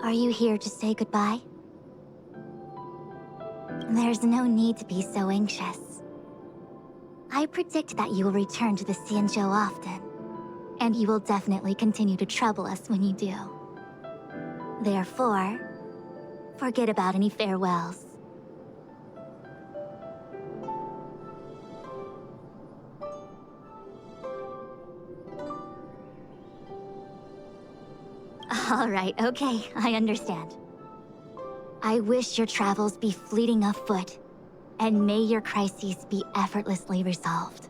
Are you here to say goodbye? There's no need to be so anxious. I predict that you will return to the Xianzhou often, and you will definitely continue to trouble us when you do. Therefore, forget about any farewells. All right, okay, I understand. I wish your travels be fleeting of foot, and may your crises be effortlessly resolved.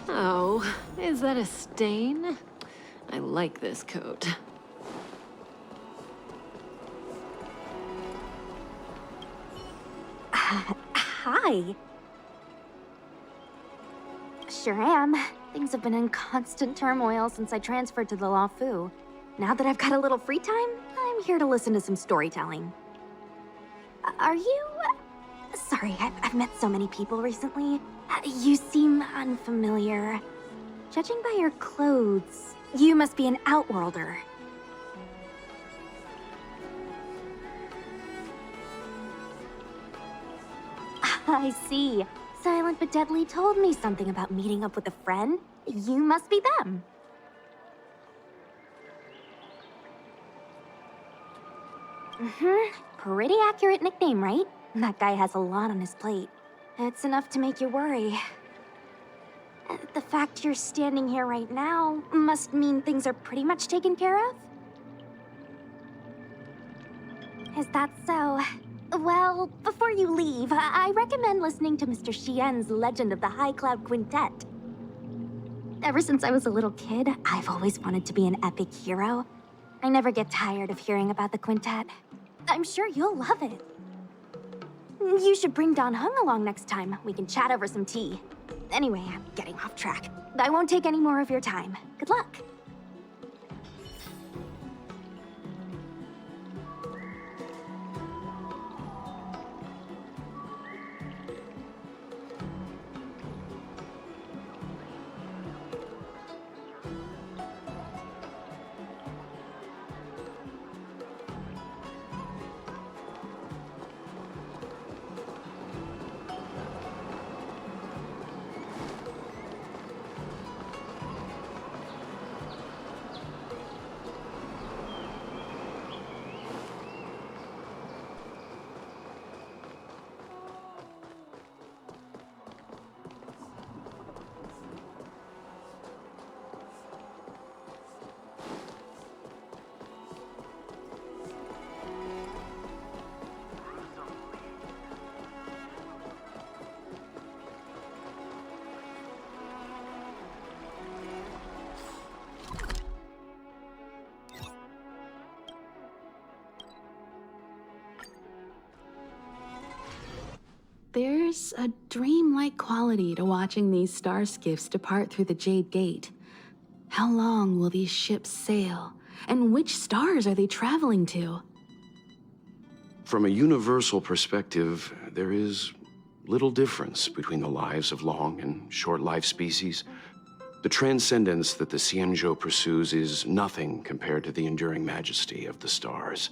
Oh, is that a stain? I like this coat. Hi. Sure am. Things have been in constant turmoil since I transferred to the Luofu. Now that I've got a little free time, I'm here to listen to some storytelling. Are you... Sorry, I've met so many people recently. You seem unfamiliar. Judging by your clothes, you must be an outworlder. I see. Silent but Deadly told me something about meeting up with a friend. You must be them. Pretty accurate nickname, right? That guy has a lot on his plate. It's enough to make you worry. The fact you're standing here right now must mean things are pretty much taken care of? Is that so? Well, before you leave, I recommend listening to Mr. Xian's Legend of the High Cloud Quintet. Ever since I was a little kid, I've always wanted to be an epic hero. I never get tired of hearing about the quintet. I'm sure you'll love it. You should bring Don Hung along next time. We can chat over some tea. Anyway, I'm getting off track. I won't take any more of your time. Good luck. There's a dreamlike quality to watching these star skiffs depart through the Jade Gate. How long will these ships sail? And which stars are they traveling to? From a universal perspective, there is little difference between the lives of long and short-lived species. The transcendence that the Xianzhou pursues is nothing compared to the enduring majesty of the stars.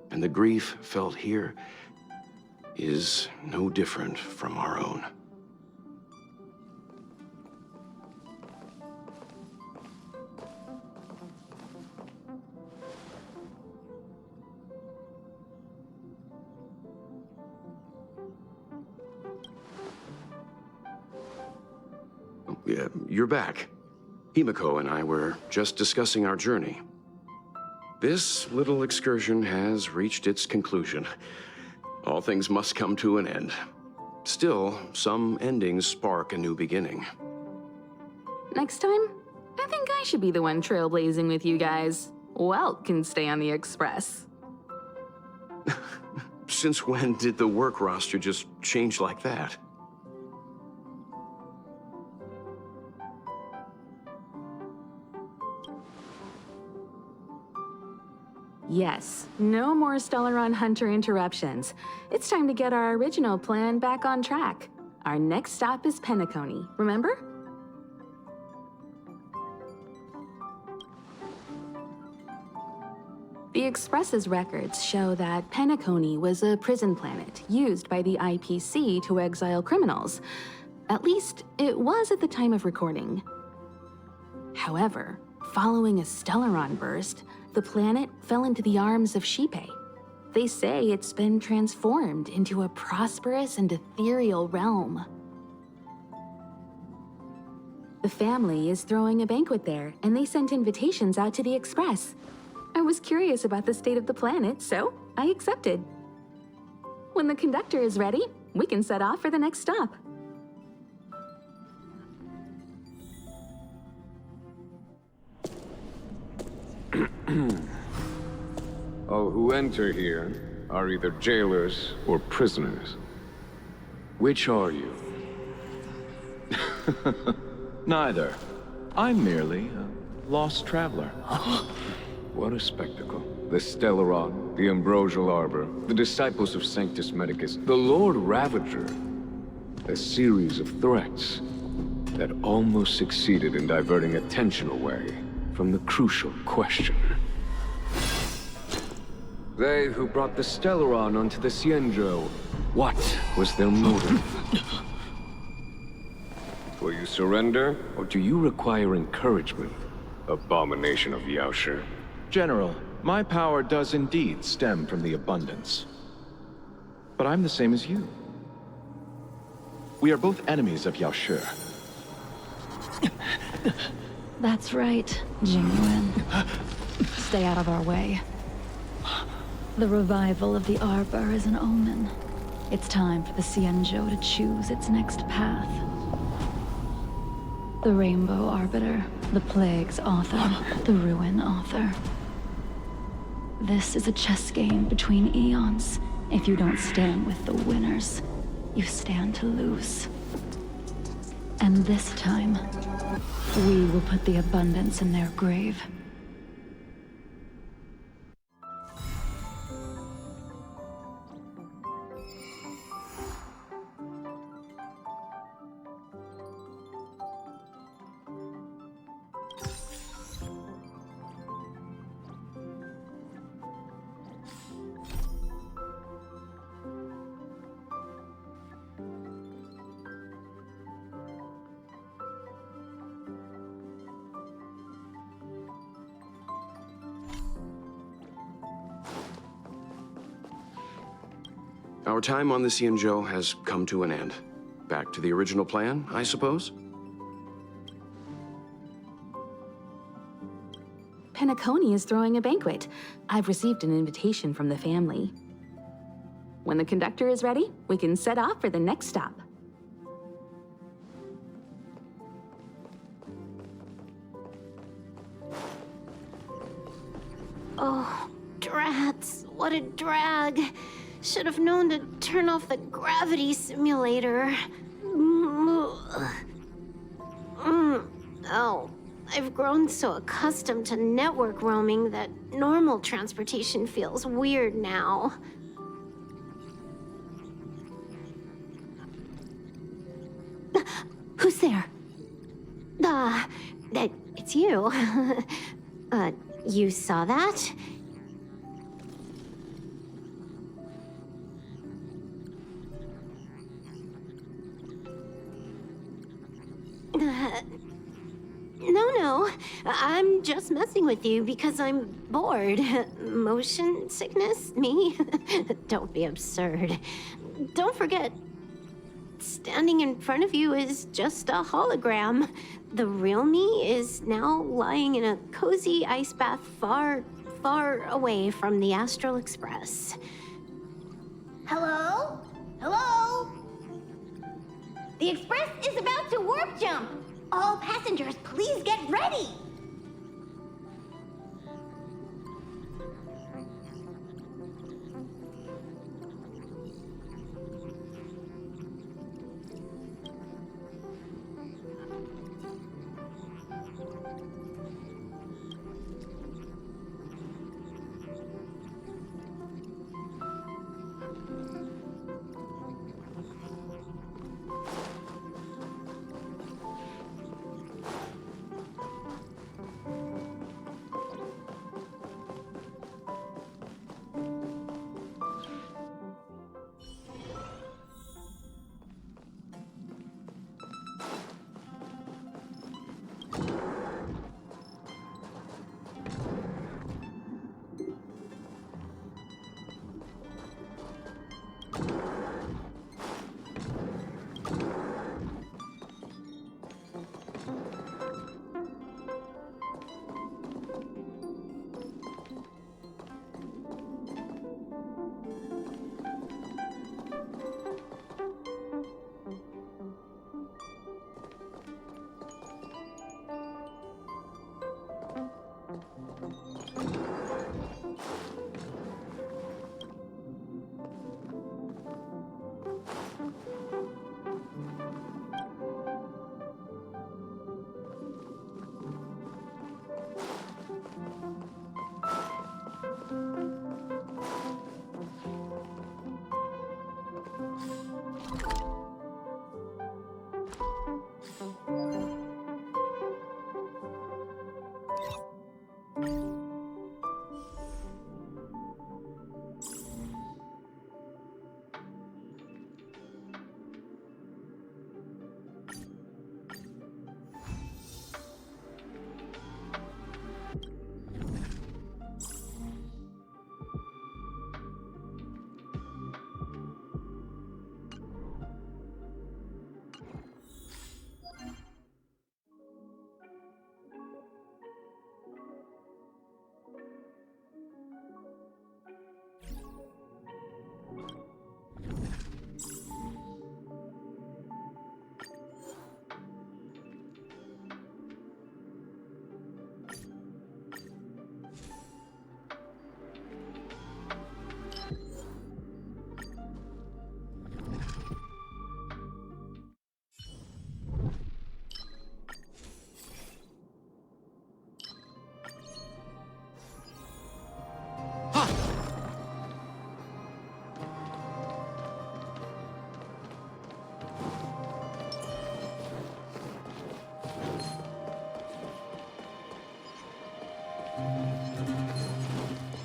And the grief felt here is no different from our own. Yeah, you're back. Himiko and I were just discussing our journey. This little excursion has reached its conclusion. All things must come to an end. Still, some endings spark a new beginning. Next time, I think I should be the one trailblazing with you guys. Welt can stay on the Express. Since when did the work roster just change like that? Yes, no more Stellaron Hunter interruptions. It's time to get our original plan back on track. Our next stop is Penacony, remember? The Express's records show that Penacony was a prison planet used by the IPC to exile criminals. At least, it was at the time of recording. However, following a Stellaron burst, the planet fell into the arms of Xipe. They say it's been transformed into a prosperous and ethereal realm. The family is throwing a banquet there, and they sent invitations out to the Express. I was curious about the state of the planet, so I accepted. When the conductor is ready, we can set off for the next stop. enter here are either jailers or prisoners. Which are you? Neither. I'm merely a lost traveler. What a spectacle. The Stellaron, the Ambrosial Arbor, the Disciples of Sanctus Medicus, the Lord Ravager. A series of threats that almost succeeded in diverting attention away from the crucial question. They who brought the Stellaron onto the Xianzhou, what was their motive? Will you surrender, or do you require encouragement, abomination of Yaoshi? General, my power does indeed stem from the abundance. But I'm the same as you. We are both enemies of Yaoshi. That's right, Tingyun. Stay out of our way. The revival of the Arbor is an omen. It's time for the Xianzhou to choose its next path. The Rainbow Arbiter, the Plague's author, the Ruin author. This is a chess game between eons. If you don't stand with the winners, you stand to lose. And this time, we will put the abundance in their grave. Our time on the Xianzhou has come to an end. Back to the original plan, I suppose? Penacony is throwing a banquet. I've received an invitation from the family. When the conductor is ready, we can set off for the next stop. Oh, drats. What a drag. Should have known to turn off the gravity simulator. Oh, I've grown so accustomed to network roaming that normal transportation feels weird now. Who's there? It's you. You saw that? No. I'm just messing with you because I'm bored. Motion sickness? Me? Don't be absurd. Don't forget, standing in front of you is just a hologram. The real me is now lying in a cozy ice bath far, far away from the Astral Express. Hello? Hello? The Express is about to warp jump! All passengers, please get ready!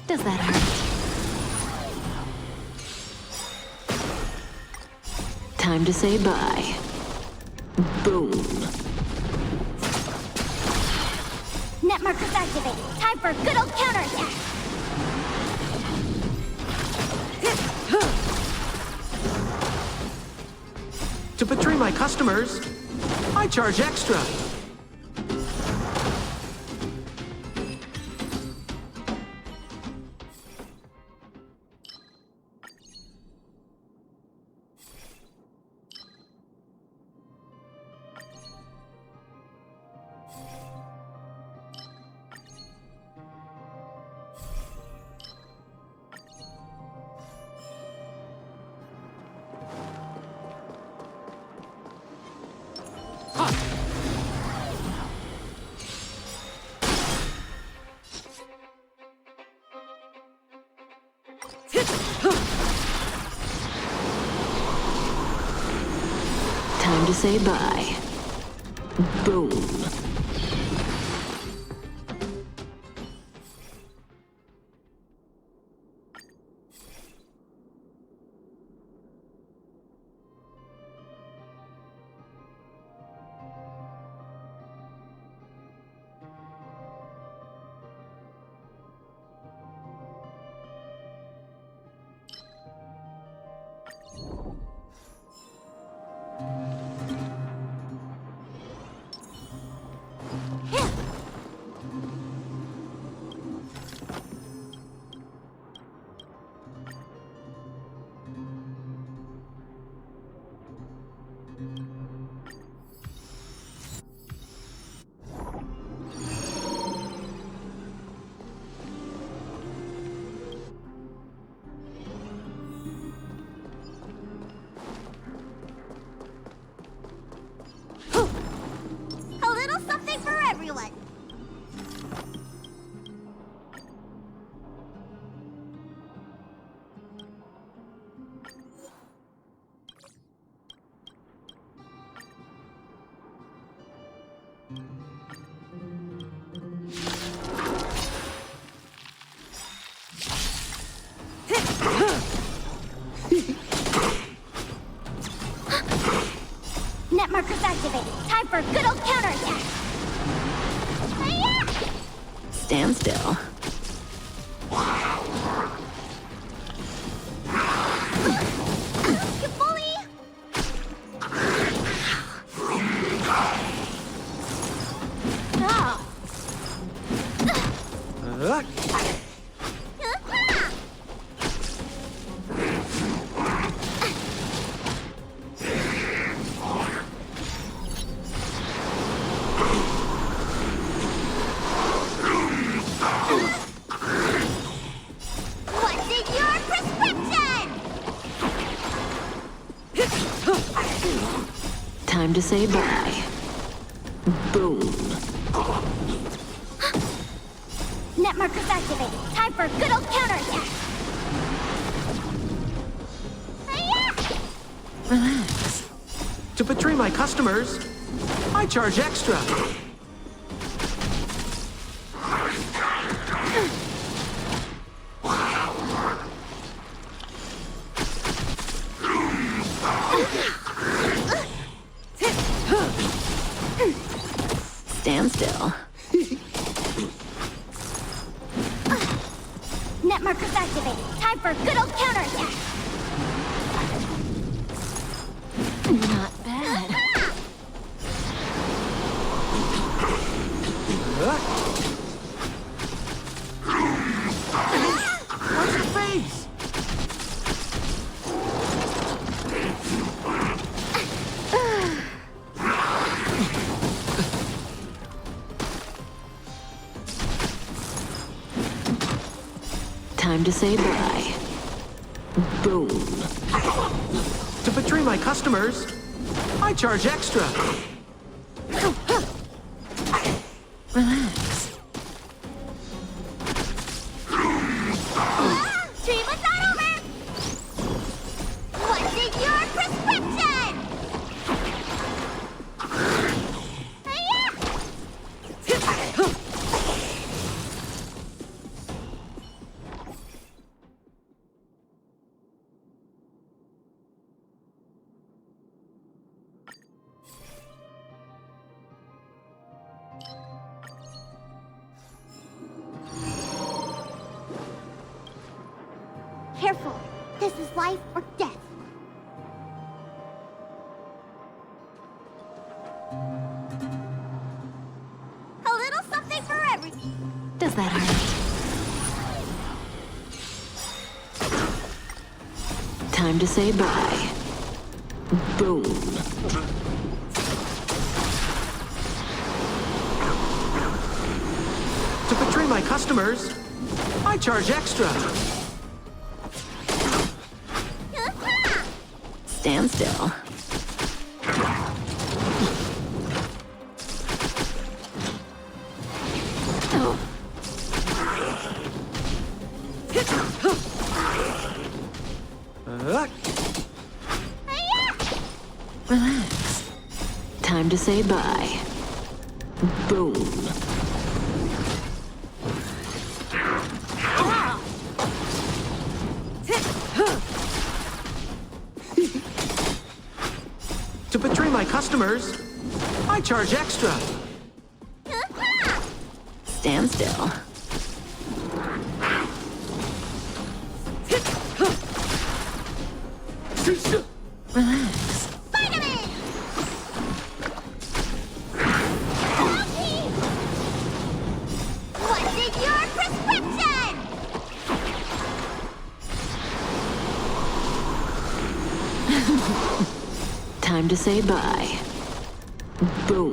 Does that hurt? Time to say bye. Boom. Net markers activated. Time for a good old counterattack. To betray my customers, I charge extra. Time to say bye. Boom. A little something for everyone. Net markers activated. Time for a good old counterattack. Hi-ya! Stand still. You bully! Ah! What's in your prescription? Time to say bye. Boom. Net markers activated. Time for a good old counterattack. Hi-ya! Relax. To betray my customers, I charge extra. Stand still. Net markers activated. Time for a good old counterattack. Not bad. Watch your face! Time to say bye. Boom. To betray my customers, I charge extra. Relax. Stream was not over! What's in your prescription? Careful. This is life or death. A little something for everything. Does that hurt? Time to say bye. Boom. To betray my customers, I charge extra. Stand still. Oh. Relax. Time to say bye. Boom. To betray my customers, I charge extra. Stand still. Relax. What's in your prescription? Time to say bye. Boom.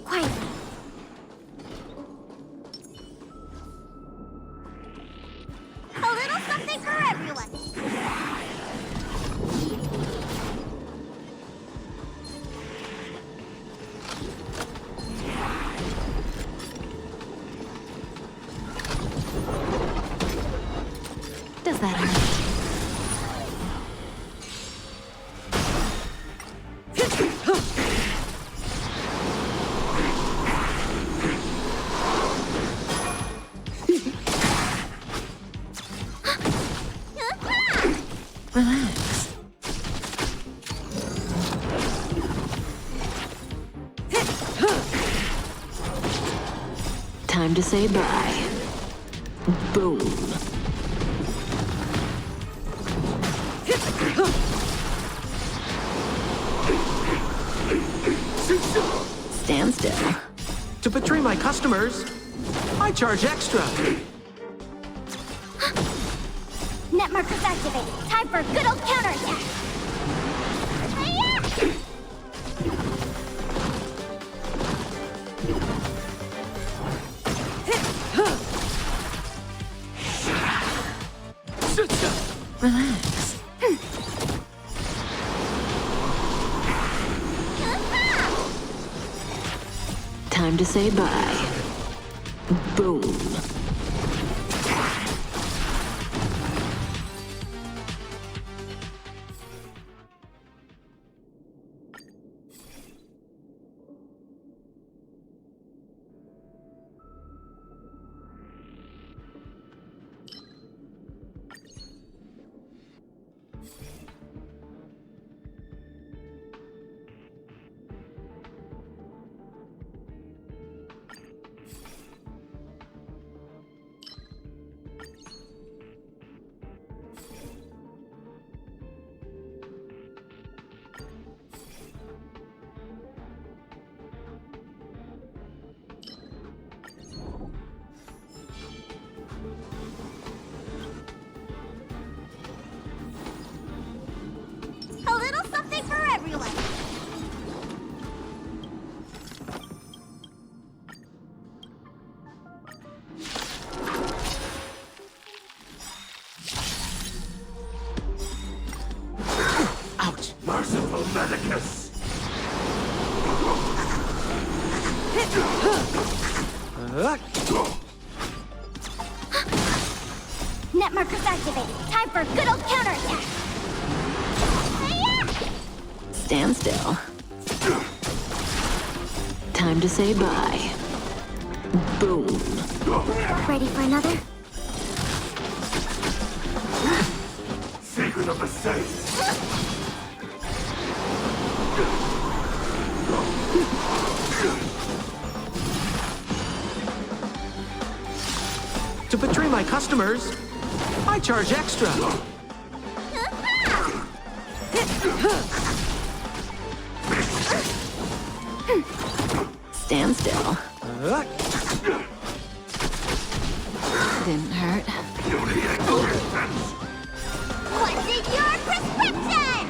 Quiet. A little something for everyone. Does that hurt? Relax. Time to say bye. Boom. Stand still. To betray my customers, I charge extra. Net markers activated. Time for a good old counterattack. Relax. Time to say bye. Boom. A little something for everyone. Ouch! Merciful Medicus! Net markers activated. Time for a good old counterattack. Stand still. Time to say bye. Boom. Ready for another? Secret of the Saints! To betray my customers, I charge extra. Stand still. Didn't hurt. What's in your prescription?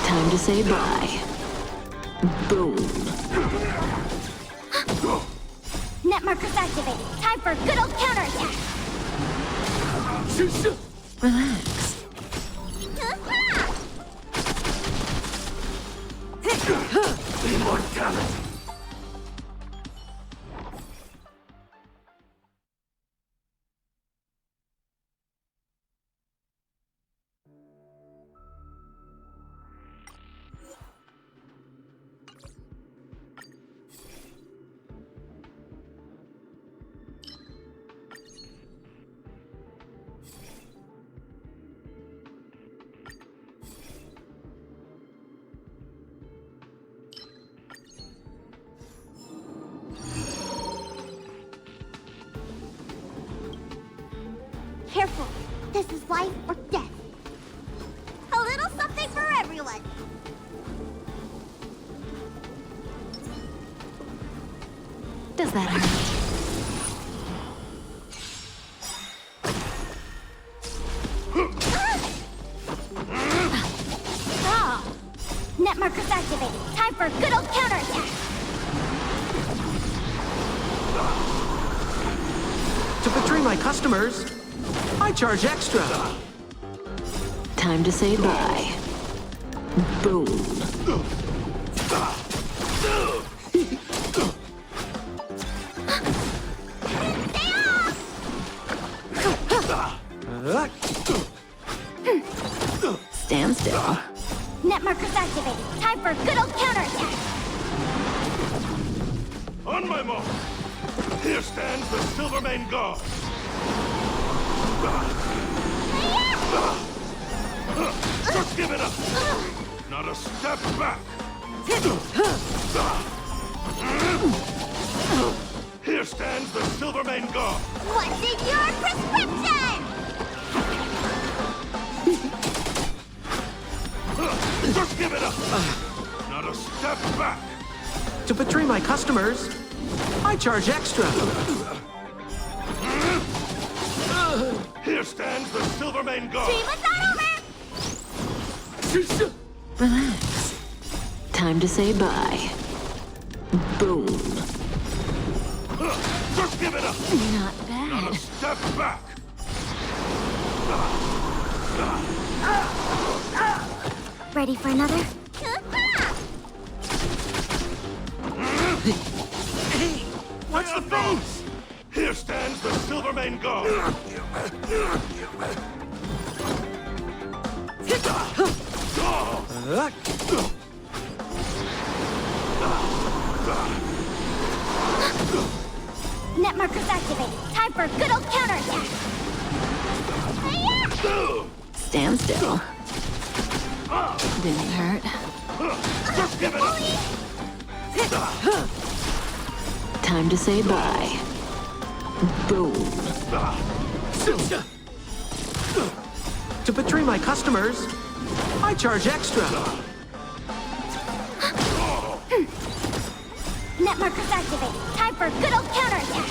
Time to say bye. Boom. Net markers activated. Time for a good old counterattack. Relax. Immortality! Careful. This is life or death. A little something for everyone. Does that hurt? Net markers activated. Time for a good old counterattack. To betray my customers, I charge extra. Time to say bye. Boom. Stand still. Net markers activated. Time for a good old counterattack. On my mark! Here stands the Silvermane Guard! Just give it up! Not a step back! Here stands the Silvermane God! What's in your prescription? Just give it up! Not a step back! To betray my customers, I charge extra. Here stands the Silvermane God! Dream us not over! Relax. Time to say bye. Boom. Just give it up! Not bad. Not a step back! Ready for another? Hey, watch the face! Here stands the Silvermane God! Net markers activate. Time for a good old counterattack. Stand still. Didn't hurt. Just give it up! Time to say bye. Boom. To betray my customers, I charge extra. Net markers activate. Time for a good old counterattack.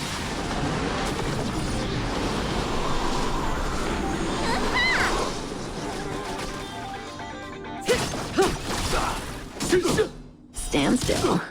Stand still.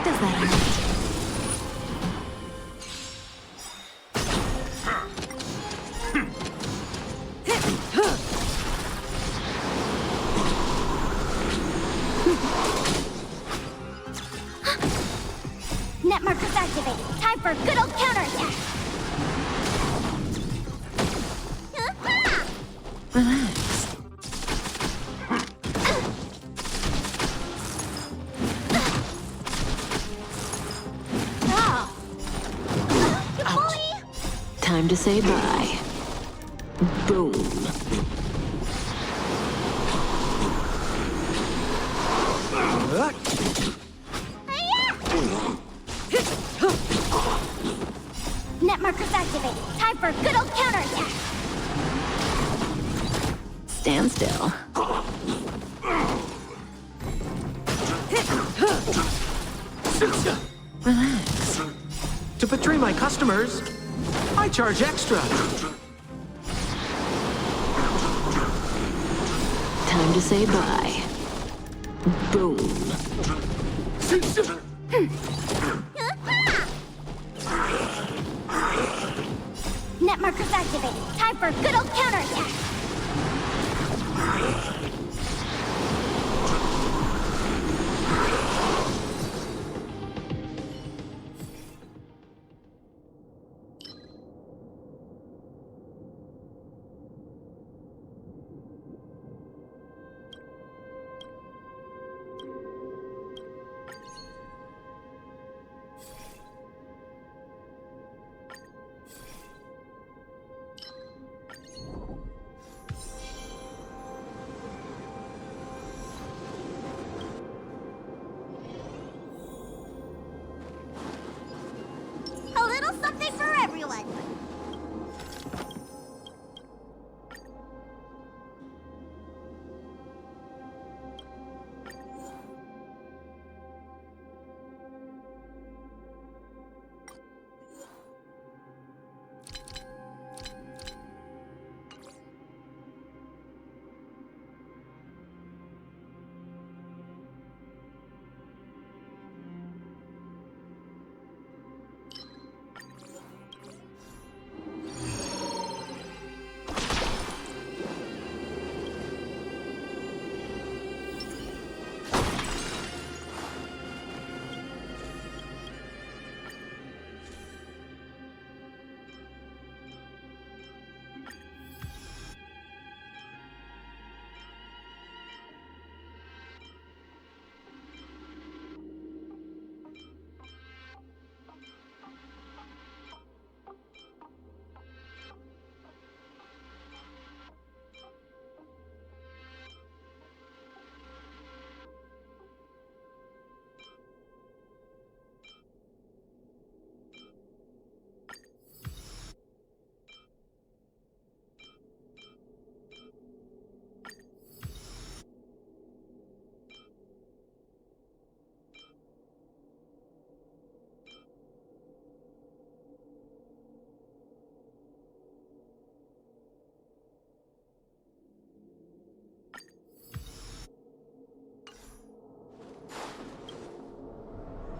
Does that hurt? Net markers activate. Time for a good old counterattack. Relax. Ouch. Time to say bye. Boom. Net markers activate. Time for a good old counterattack. Stand still. Relax. To betray my customers, I charge extra. Time to say bye. Boom. Net markers activate. Time for a good old counterattack.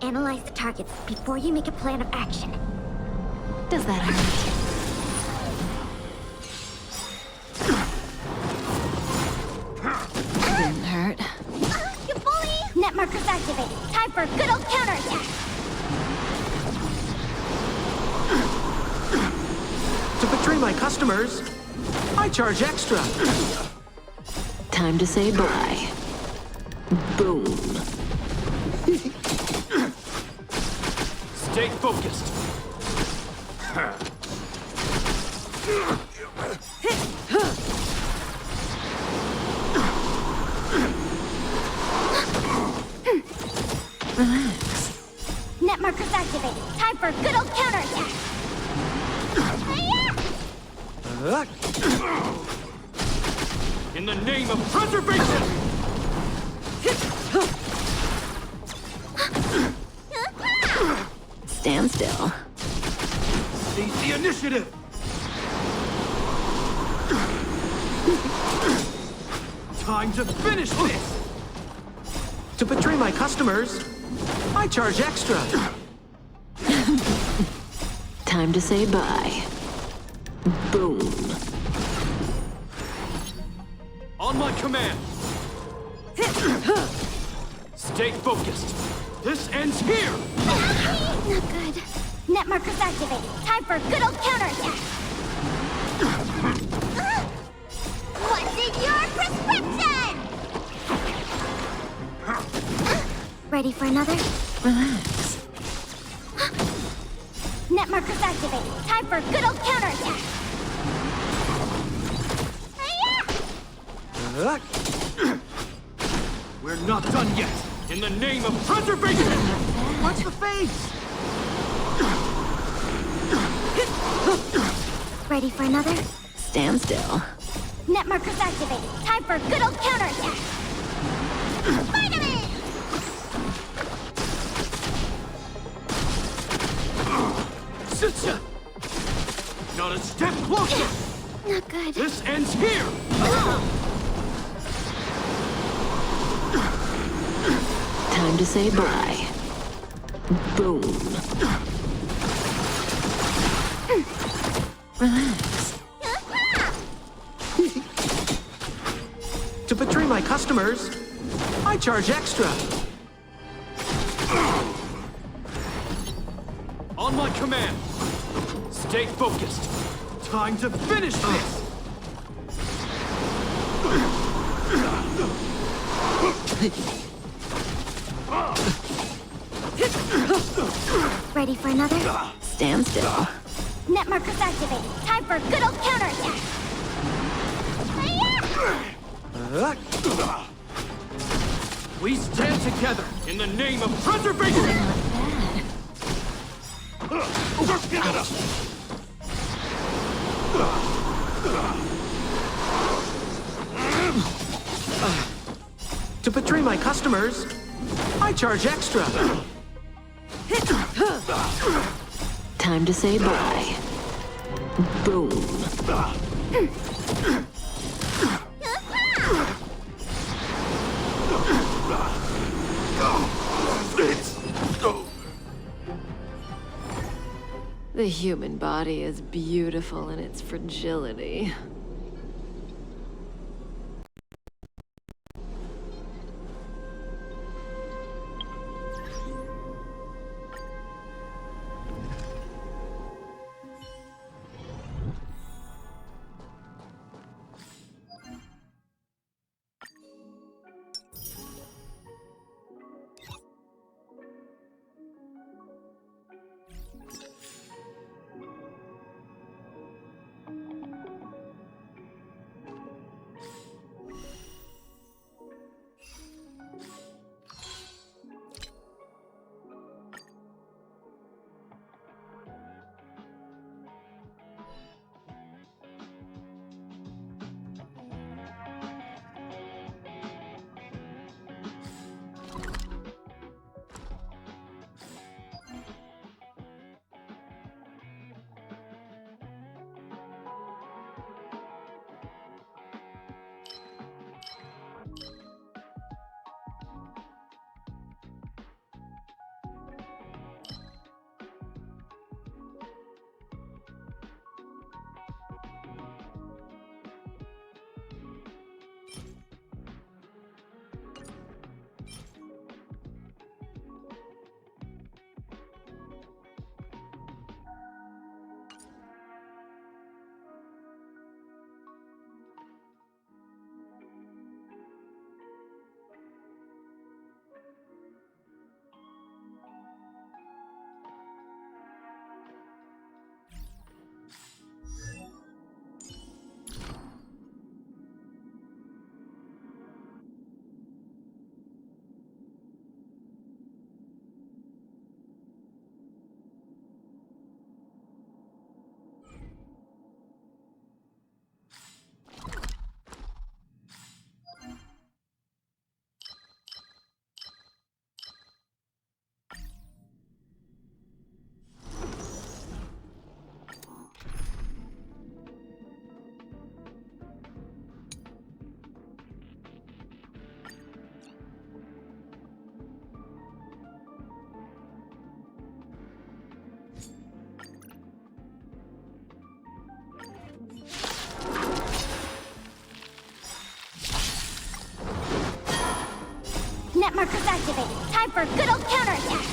Analyze the targets before you make a plan of action. Does that hurt? Didn't hurt. You bully! Net markers activated. Time for a good old counterattack. To betray my customers, I charge extra. Time to say bye. Boom. Stay focused. Relax. Net markers activated. Time for a good old counterattack. In the name of preservation! Stand still. Seize the initiative! Time to finish this! To betray my customers, I charge extra. Time to say bye. Boom. On my command! Stay focused! This ends here! Not good. Net markers activated. Time for a good old counterattack. What's in your prescription? Ready for another? Relax. Net markers activated. Time for a good old counterattack. We're not done yet! In the name of preservation! Watch the face! Ready for another? Stand still. Net markers activated. Time for a good old counterattack. Finally! Sitsa! Not a step closer! Not good. This ends here! Time to say bye. Boom. Relax. To betray my customers, I charge extra. On my command! Stay focused! Time to finish this! Ready for another? Stand still. Net markers activated. Time for a good old counterattack. We stand together in the name of preservation! To betray my customers, I charge extra. Time to say bye. Boom. The human body is beautiful in its fragility. Netmarkers activated. Time for a good old counterattack.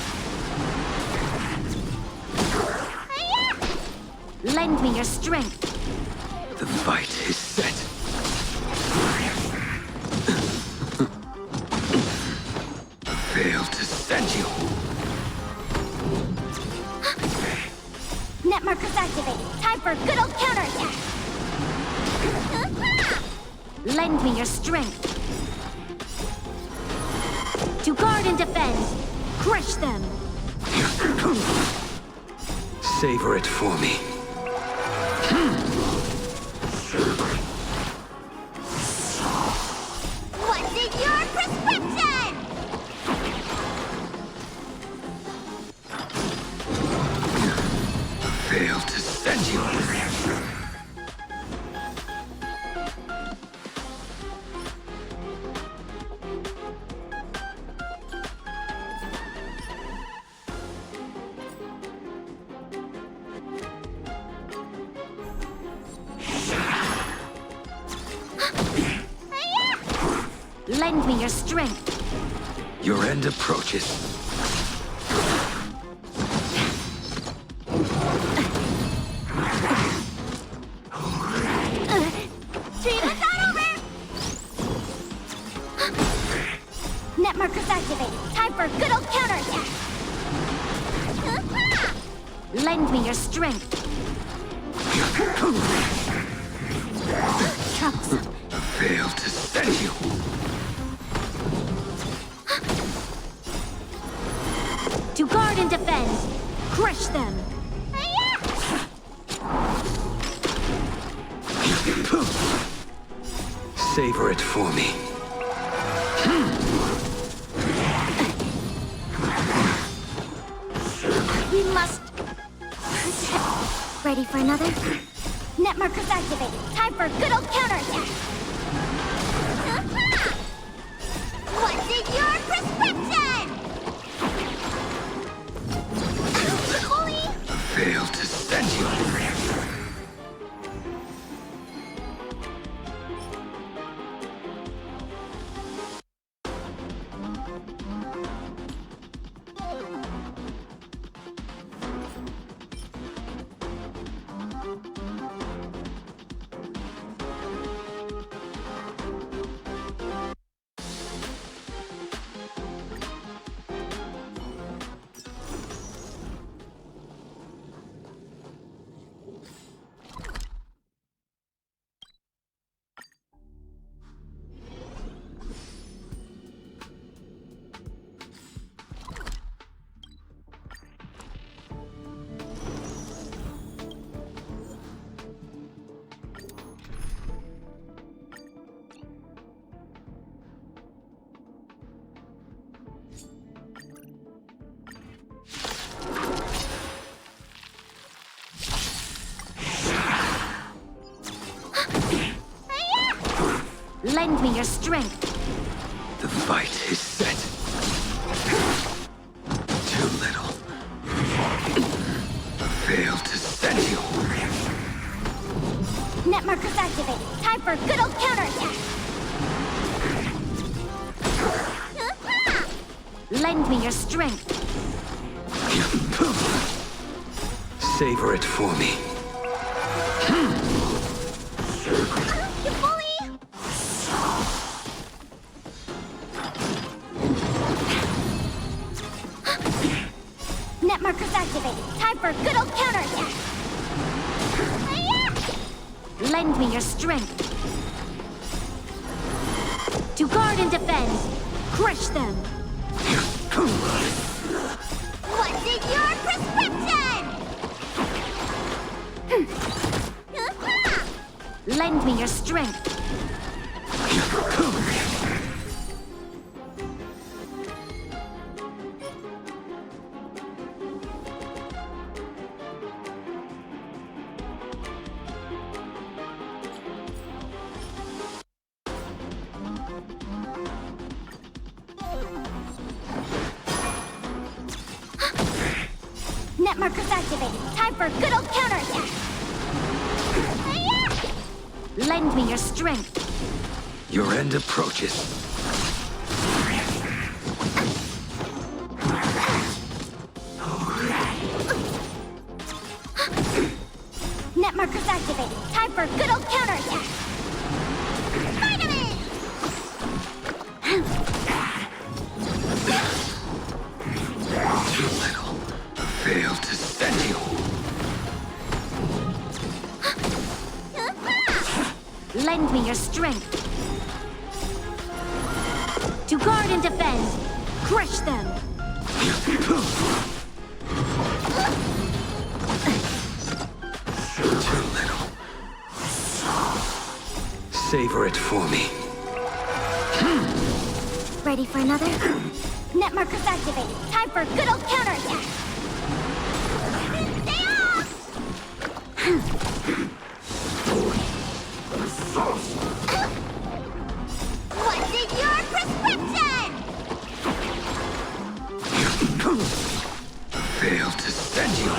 Lend me your strength. The fight is set. Fail to send you. Netmarkers activated. Time for a good old counterattack. Lend me your strength. To guard and defend. Crush them. Savor it for me. What's in your prescription? Fail to send you. Lend me your strength. Your end approaches. Treatment's not over! Netmarkers activated. Time for a good old counterattack. Lend me your strength. Troublesome. Fail to send you. To guard and defend. Crush them. Savor it for me. We must... Ready for another? Netmarkers activated. Time for a good old counterattack. What's in your prescription? Fail to send you. Lend me your strength. The fight is set. Too little. Fail to send you. Netmarkers activated. Time for a good old counterattack. Lend me your strength. Savor it for me. Netmarkers activated. Time for a good old counterattack. Lend me your strength. To guard and defend. Crush them. What's in your prescription? Lend me your strength. Netmarkers activated. Time for a good old counterattack. Lend me your strength. Your end approaches. activated. Time for a good old counterattack. Vitamin! Too little. Failed to send you. Lend me your strength. To guard and defend. Crush them. Too little. Savor it for me. Ready for another? Net markers activated. Time for a good old counterattack. Stay off! What's in your prescription? Failed to send you.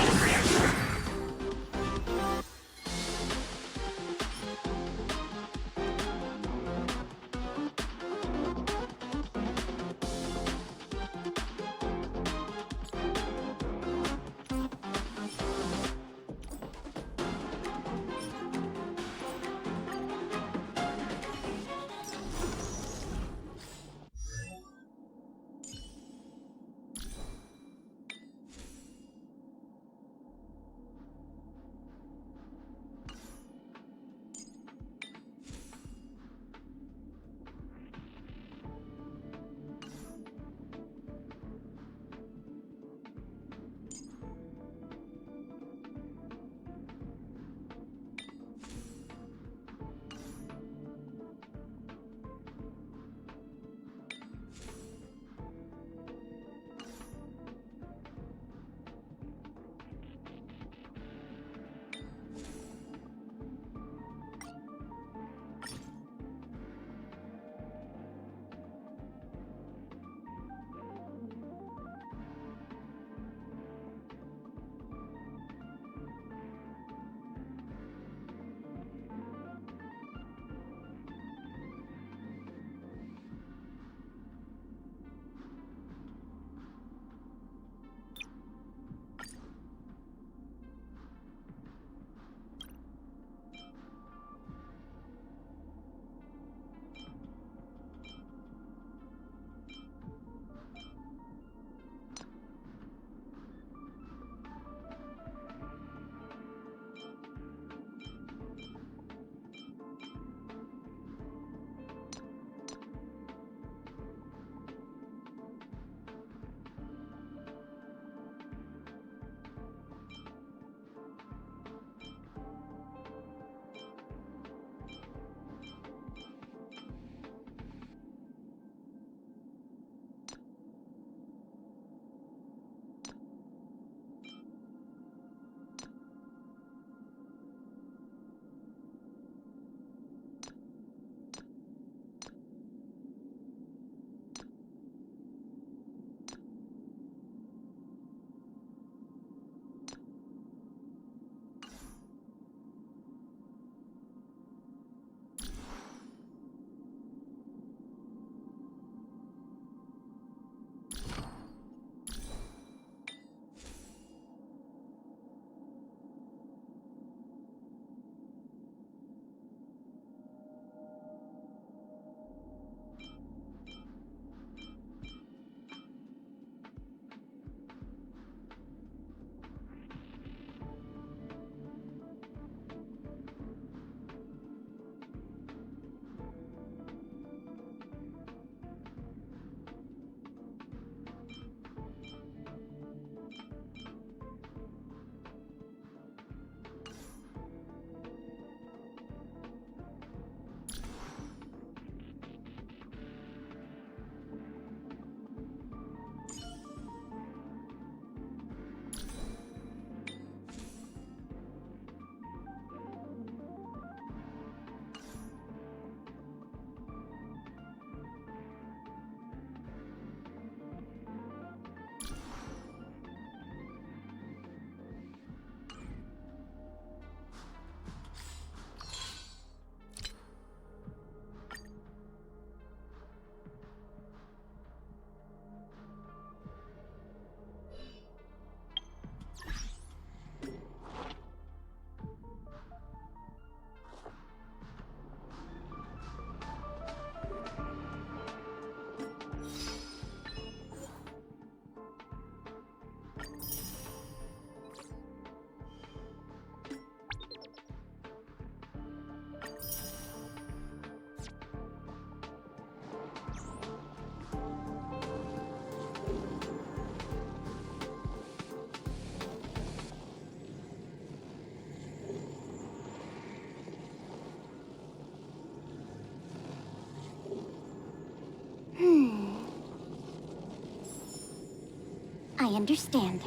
I understand.